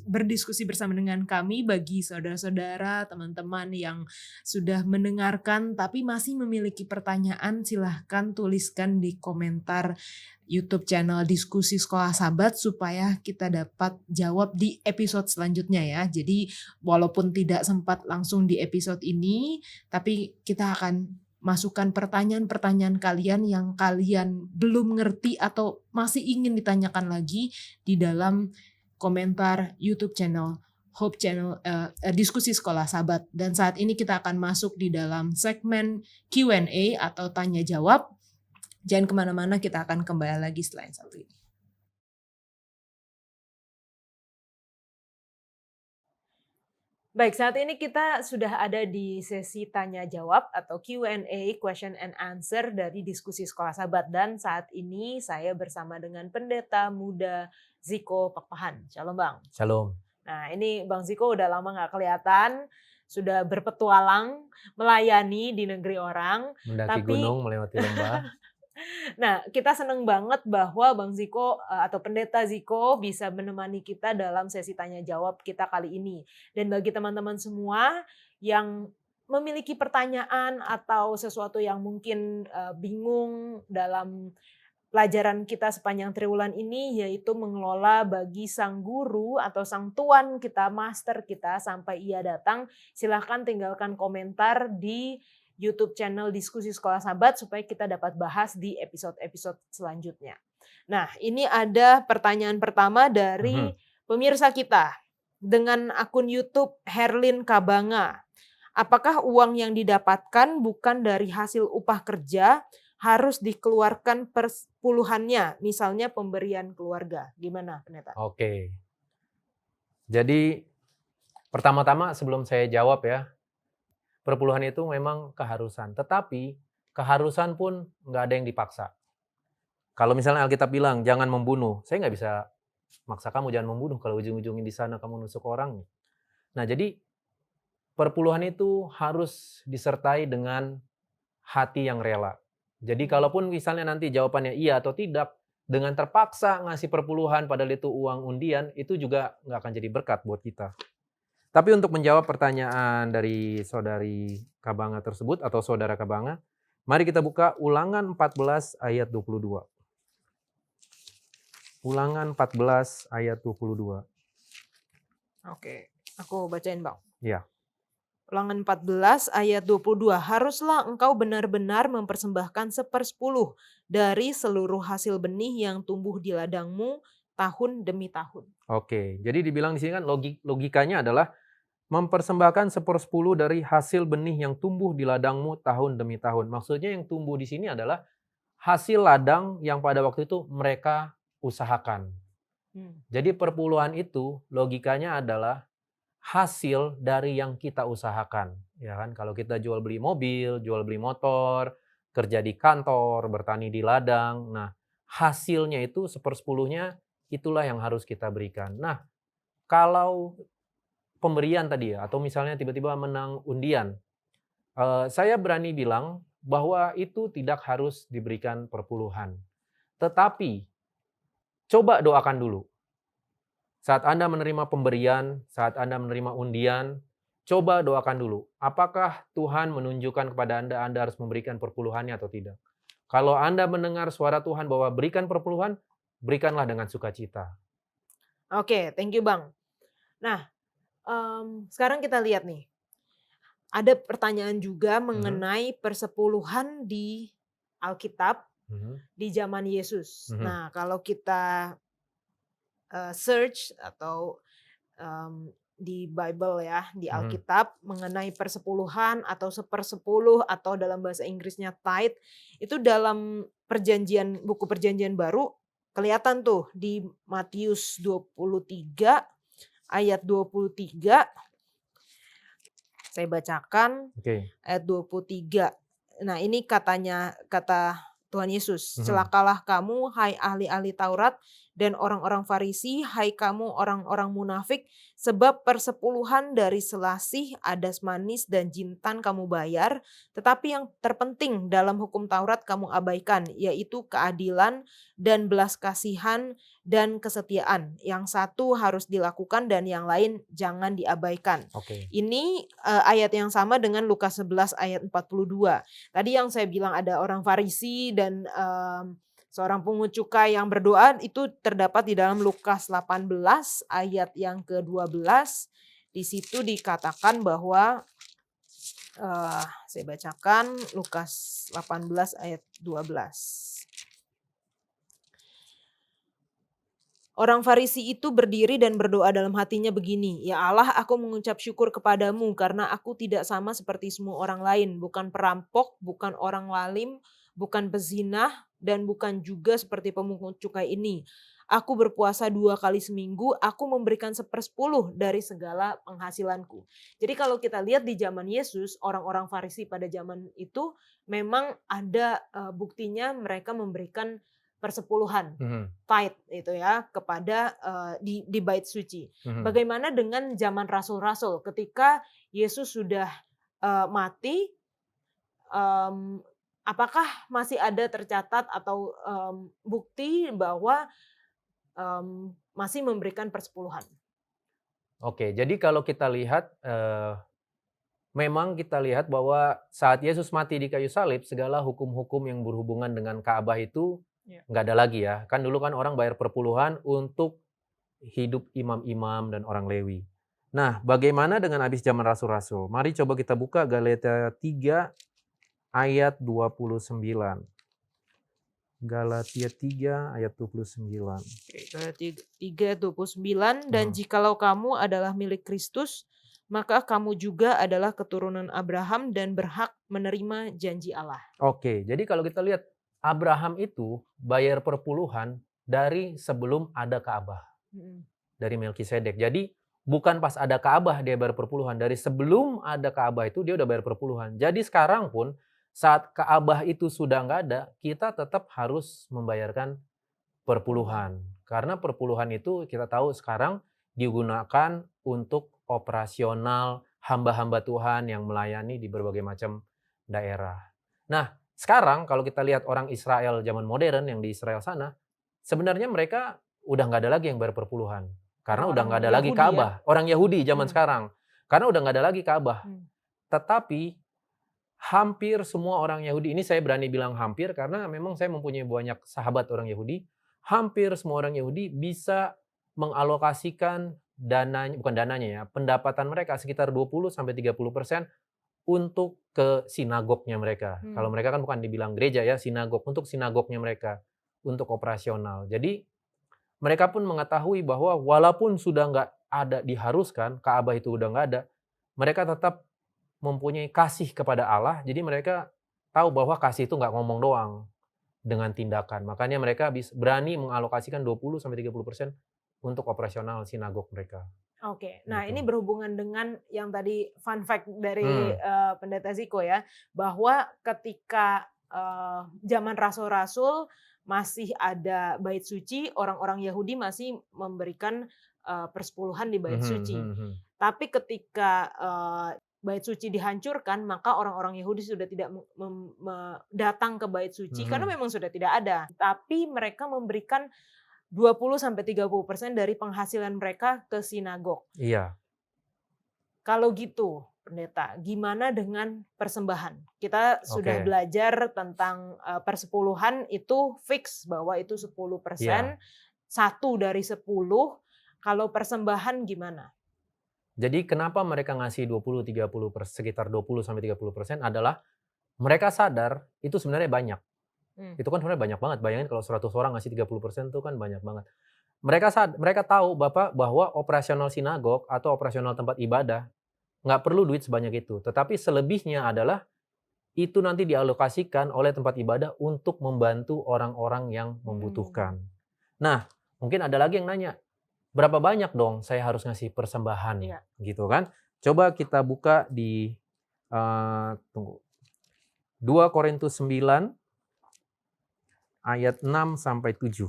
berdiskusi bersama dengan kami. Bagi saudara-saudara, teman-teman yang sudah mendengarkan tapi masih memiliki pertanyaan, silahkan tuliskan di komentar YouTube channel Diskusi Sekolah Sahabat supaya kita dapat jawab di episode selanjutnya ya. Jadi walaupun tidak sempat langsung di episode ini, tapi kita akan masukkan pertanyaan-pertanyaan kalian yang kalian belum ngerti atau masih ingin ditanyakan lagi di dalam komentar YouTube channel Hope Channel Diskusi Sekolah Sahabat. Dan saat ini kita akan masuk di dalam segmen Q&A atau tanya jawab. Jangan kemana-mana, kita akan kembali lagi setelah yang satu ini. Baik, saat ini kita sudah ada di sesi tanya jawab atau Q&A, question and answer dari Diskusi Sekolah Sahabat. Dan saat ini saya bersama dengan Pendeta Muda Ziko Pakpahan. Shalom Bang. Shalom. Nah ini Bang Ziko udah lama gak kelihatan, sudah berpetualang melayani di negeri orang. Mendaki gunung, melewati lembah. Nah, kita seneng banget bahwa Bang Ziko atau Pendeta Ziko bisa menemani kita dalam sesi tanya jawab kita kali ini. Dan bagi teman-teman semua yang memiliki pertanyaan atau sesuatu yang mungkin bingung dalam pelajaran kita sepanjang triwulan ini, yaitu mengelola bagi sang guru atau sang tuan kita, master kita sampai ia datang, silahkan tinggalkan komentar di YouTube channel Diskusi Sekolah Sahabat supaya kita dapat bahas di episode-episode selanjutnya. Nah, ini ada pertanyaan pertama dari pemirsa kita dengan akun YouTube Herlin Kabanga. Apakah uang yang didapatkan bukan dari hasil upah kerja harus dikeluarkan persepuluhannya, misalnya pemberian keluarga? Gimana, Pendeta? Oke. Jadi pertama-tama sebelum saya jawab ya, perpuluhan itu memang keharusan. Tetapi keharusan pun nggak ada yang dipaksa. Kalau misalnya Alkitab bilang jangan membunuh, saya nggak bisa maksa kamu jangan membunuh kalau ujung-ujungnya di sana kamu nusuk orang. Nah, jadi perpuluhan itu harus disertai dengan hati yang rela. Jadi kalaupun misalnya nanti jawabannya iya atau tidak, dengan terpaksa ngasih perpuluhan padahal itu uang undian, itu juga nggak akan jadi berkat buat kita. Tapi untuk menjawab pertanyaan dari saudari Kabanga tersebut atau saudara Kabanga, mari kita buka Ulangan 14 ayat 22. Ulangan 14 ayat 22. Oke, aku bacain, Bang. Ya. Ulangan 14 ayat 22. Haruslah engkau benar-benar mempersembahkan 1/10 dari seluruh hasil benih yang tumbuh di ladangmu tahun demi tahun. Oke, jadi dibilang di sini kan logikanya adalah mempersembahkan 1/10 dari hasil benih yang tumbuh di ladangmu tahun demi tahun. Maksudnya yang tumbuh di sini adalah hasil ladang yang pada waktu itu mereka usahakan. Jadi perpuluhan itu logikanya adalah hasil dari yang kita usahakan, ya kan? Kalau kita jual beli mobil, jual beli motor, kerja di kantor, bertani di ladang, nah hasilnya itu 1/10-nya itulah yang harus kita berikan. Nah, kalau pemberian tadi ya, atau misalnya tiba-tiba menang undian, saya berani bilang bahwa itu tidak harus diberikan perpuluhan. Tetapi coba doakan dulu. Saat Anda menerima pemberian, saat Anda menerima undian, coba doakan dulu. Apakah Tuhan menunjukkan kepada Anda harus memberikan perpuluhannya atau tidak? Kalau Anda mendengar suara Tuhan bahwa berikan perpuluhan, berikanlah dengan sukacita. Oke, thank you, Bang. Nah, sekarang kita lihat nih. Ada pertanyaan juga mengenai persepuluhan di Alkitab di zaman Yesus. Nah, kalau kita search atau di Bible ya, di Alkitab mengenai persepuluhan atau 1/10 atau dalam bahasa Inggrisnya tithe, itu dalam buku perjanjian baru kelihatan tuh di Matius 23 ayat 23. Saya bacakan ayat 23. Nah, ini kata Tuhan Yesus, celakalah kamu hai ahli-ahli Taurat dan orang-orang Farisi, hai kamu orang-orang munafik, sebab persepuluhan dari selasih, adas manis dan jintan kamu bayar, tetapi yang terpenting dalam hukum Taurat kamu abaikan, yaitu keadilan dan belas kasihan dan kesetiaan. Yang satu harus dilakukan dan yang lain jangan diabaikan. Ini ayat yang sama dengan Lukas 11 ayat 42. Tadi yang saya bilang ada orang Farisi dan seorang pungut cukai yang berdoa itu terdapat di dalam Lukas 18 ayat yang ke-12. Di situ dikatakan bahwa saya bacakan Lukas 18 ayat 12. Orang Farisi itu berdiri dan berdoa dalam hatinya begini, "Ya Allah, aku mengucap syukur kepadamu karena aku tidak sama seperti semua orang lain, bukan perampok, bukan orang lalim, bukan pezinah, dan bukan juga seperti pemungut cukai ini. Aku berpuasa 2 kali seminggu, aku memberikan 1/10 dari segala penghasilanku." Jadi kalau kita lihat di zaman Yesus, orang-orang Farisi pada zaman itu memang ada buktinya mereka memberikan persepuluhan, tithe itu ya, kepada di bait suci. Bagaimana dengan zaman rasul-rasul ketika Yesus sudah mati, apakah masih ada tercatat atau bukti bahwa masih memberikan persepuluhan? Oke, jadi kalau kita lihat, memang kita lihat bahwa saat Yesus mati di kayu salib, segala hukum-hukum yang berhubungan dengan Ka'bah itu nggak ada lagi ya. Kan dulu kan orang bayar perpuluhan untuk hidup imam-imam dan orang Lewi. Nah, bagaimana dengan habis zaman rasul-rasul? Mari coba kita buka Galatia 3 ayat 29. Galatia 3 ayat 29. Galatia 3:29, dan jikalau kamu adalah milik Kristus, maka kamu juga adalah keturunan Abraham dan berhak menerima janji Allah. Oke, jadi kalau kita lihat Abraham itu bayar perpuluhan dari sebelum ada Ka'bah. Dari Melkisedek. Jadi bukan pas ada Ka'bah dia bayar perpuluhan. Dari sebelum ada Ka'bah itu dia udah bayar perpuluhan. Jadi sekarang pun saat Ka'bah itu sudah nggak ada, kita tetap harus membayarkan perpuluhan. Karena perpuluhan itu kita tahu sekarang digunakan untuk operasional hamba-hamba Tuhan yang melayani di berbagai macam daerah. Nah, sekarang kalau kita lihat orang Israel zaman modern yang di Israel sana, sebenarnya mereka udah nggak ada lagi yang bayar perpuluhan. Karena udah nggak ada lagi Ka'bah. Ya? Orang Yahudi zaman sekarang. Karena udah nggak ada lagi Ka'bah. Tetapi hampir semua orang Yahudi, ini saya berani bilang hampir karena memang saya mempunyai banyak sahabat orang Yahudi, hampir semua orang Yahudi bisa mengalokasikan dananya, bukan dananya ya, pendapatan mereka sekitar 20-30% untuk ke sinagognya mereka. Kalau mereka kan bukan dibilang gereja ya, sinagog, untuk sinagognya mereka, untuk operasional. Jadi mereka pun mengetahui bahwa walaupun sudah nggak ada diharuskan, Ka'bah itu udah nggak ada, mereka tetap mempunyai kasih kepada Allah, jadi mereka tahu bahwa kasih itu nggak ngomong doang dengan tindakan. Makanya mereka berani mengalokasikan 20-30% untuk operasional sinagog mereka. Oke, nah Gitu. ini berhubungan dengan yang tadi fun fact dari Pendeta Ziko ya, bahwa ketika zaman rasul-rasul masih ada bait suci, orang-orang Yahudi masih memberikan persepuluhan di bait suci. Tapi ketika bait suci dihancurkan, maka orang-orang Yahudi sudah tidak datang ke bait suci karena memang sudah tidak ada. Tapi mereka memberikan 20-30% dari penghasilan mereka ke sinagog. Iya. Kalau gitu, Pendeta, gimana dengan persembahan? Kita sudah belajar tentang persepuluhan itu fix bahwa itu 10%, 1 dari 10. Kalau persembahan gimana? Jadi kenapa mereka ngasih 20-30%, sekitar 20-30% adalah mereka sadar itu sebenarnya banyak. Itu kan sebenarnya banyak banget. Bayangin kalau 100 orang ngasih 30% itu kan banyak banget. Mereka tahu bahwa operasional sinagog atau operasional tempat ibadah nggak perlu duit sebanyak itu. Tetapi selebihnya adalah itu nanti dialokasikan oleh tempat ibadah untuk membantu orang-orang yang membutuhkan. Nah, mungkin ada lagi yang nanya, berapa banyak dong saya harus ngasih persembahan, gitu kan? Coba kita buka di 2 Korintus 9 ayat 6-7.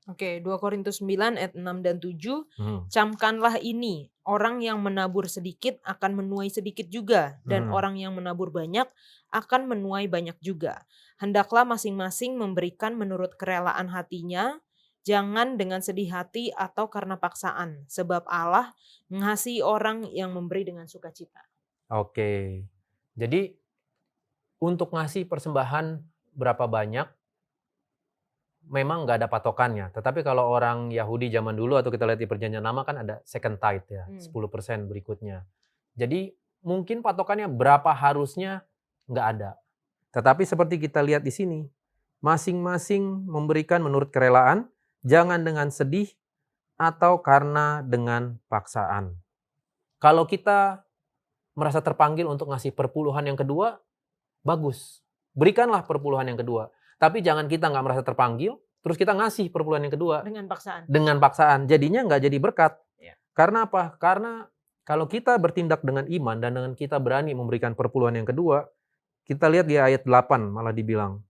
Oke, 2 Korintus 9 ayat 6 dan 7. Camkanlah ini, orang yang menabur sedikit akan menuai sedikit juga, dan orang yang menabur banyak akan menuai banyak juga. Hendaklah masing-masing memberikan menurut kerelaan hatinya, jangan dengan sedih hati atau karena paksaan, sebab Allah mengasihi orang yang memberi dengan sukacita. Oke, jadi untuk ngasih persembahan berapa banyak, memang nggak ada patokannya. Tetapi kalau orang Yahudi zaman dulu atau kita lihat di Perjanjian Lama kan ada second tithe ya, 10% berikutnya. Jadi mungkin patokannya berapa harusnya nggak ada. Tetapi seperti kita lihat di sini, masing-masing memberikan menurut kerelaan, jangan dengan sedih atau karena dengan paksaan. Kalau kita merasa terpanggil untuk ngasih perpuluhan yang kedua, bagus. Berikanlah perpuluhan yang kedua. Tapi jangan kita nggak merasa terpanggil, terus kita ngasih perpuluhan yang kedua. Dengan paksaan. Dengan paksaan. Jadinya nggak jadi berkat. Karena apa? Karena kalau kita bertindak dengan iman dan dengan kita berani memberikan perpuluhan yang kedua, kita lihat di ayat 8 malah dibilang.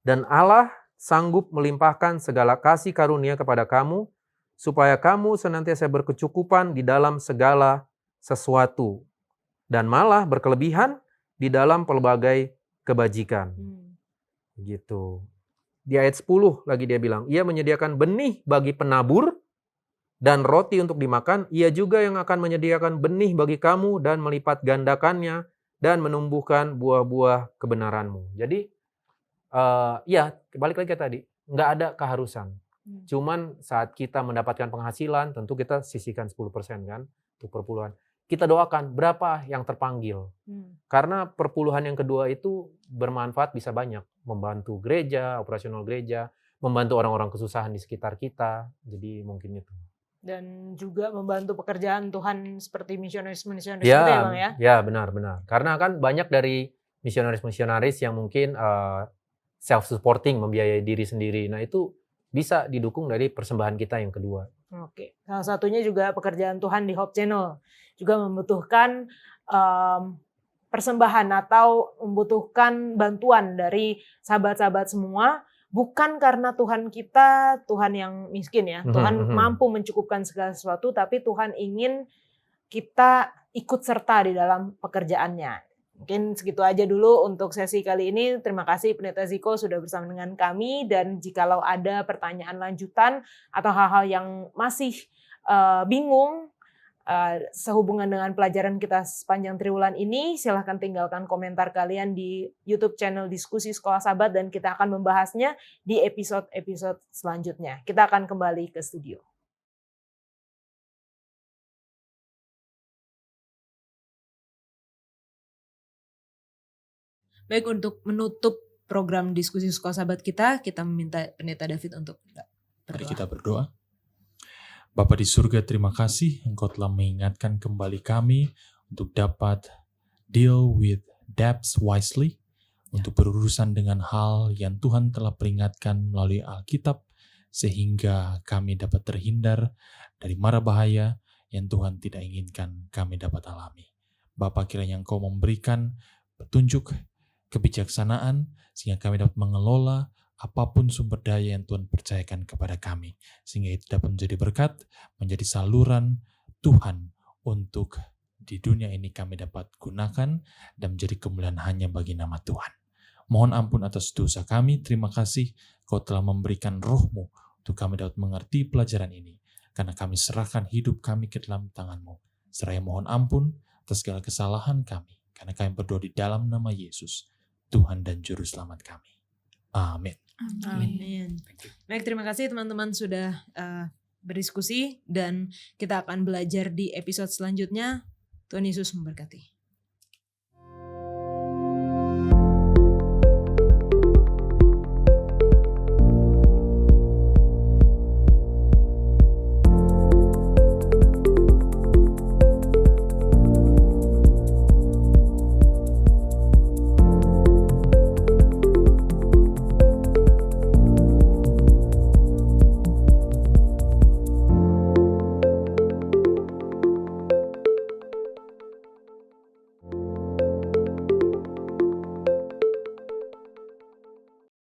Dan Allah sanggup melimpahkan segala kasih karunia kepada kamu, supaya kamu senantiasa berkecukupan di dalam segala sesuatu, dan malah berkelebihan di dalam pelbagai kebajikan. Gitu. Di ayat 10 lagi dia bilang, ia menyediakan benih bagi penabur dan roti untuk dimakan, ia juga yang akan menyediakan benih bagi kamu dan melipat gandakannya dan menumbuhkan buah-buah kebenaranmu. Jadi, balik lagi ke tadi, nggak ada keharusan. Cuman saat kita mendapatkan penghasilan, tentu kita sisihkan 10% kan, untuk perpuluhan. kita doakan berapa yang terpanggil. Karena perpuluhan yang kedua itu bermanfaat bisa banyak. Membantu gereja, operasional gereja, membantu orang-orang kesusahan di sekitar kita. Jadi mungkin itu. Dan juga membantu pekerjaan Tuhan seperti misionaris-misionaris Ya, gitu ya Bang ya. ya benar-benar. Karena kan banyak dari misionaris-misionaris yang mungkin self-supporting, membiayai diri sendiri. Nah itu bisa didukung dari persembahan kita yang kedua. Oke, salah satunya juga pekerjaan Tuhan di Hope Channel juga membutuhkan persembahan atau membutuhkan bantuan dari sahabat-sahabat semua. Bukan karena Tuhan kita Tuhan yang miskin ya, Tuhan mampu mencukupkan segala sesuatu, tapi Tuhan ingin kita ikut serta di dalam pekerjaannya. Mungkin segitu aja dulu untuk sesi kali ini. Terima kasih Pendeta Ziko sudah bersama dengan kami, dan jikalau ada pertanyaan lanjutan atau hal-hal yang masih bingung sehubungan dengan pelajaran kita sepanjang triwulan ini, silahkan tinggalkan komentar kalian di YouTube channel Diskusi Sekolah Sahabat, dan kita akan membahasnya di episode-episode selanjutnya. Kita akan kembali ke studio. Baik, untuk menutup program Diskusi Sekolah Sahabat kita meminta Pendeta David untuk Mari berdoa. kita berdoa. Bapa di surga, terima kasih Engkau telah mengingatkan kembali kami untuk dapat deal with debts wisely, untuk berurusan dengan hal yang Tuhan telah peringatkan melalui Alkitab, sehingga kami dapat terhindar dari mara bahaya yang Tuhan tidak inginkan kami dapat alami. Bapa, kiranya Engkau memberikan petunjuk, kebijaksanaan, sehingga kami dapat mengelola apapun sumber daya yang Tuhan percayakan kepada kami, sehingga itu dapat menjadi berkat, menjadi saluran Tuhan untuk di dunia ini kami dapat gunakan dan menjadi kemuliaan hanya bagi nama Tuhan. Mohon ampun atas dosa kami. Terima kasih Kau telah memberikan Roh-Mu untuk kami dapat mengerti pelajaran ini, karena kami serahkan hidup kami ke dalam tangan-Mu. Seraya mohon ampun atas segala kesalahan kami, karena kami berdoa di dalam nama Yesus, Tuhan dan Juru Selamat kami. Amin. Amin. Baik, terima kasih teman-teman sudah berdiskusi, dan kita akan belajar di episode selanjutnya. Tuhan Yesus memberkati.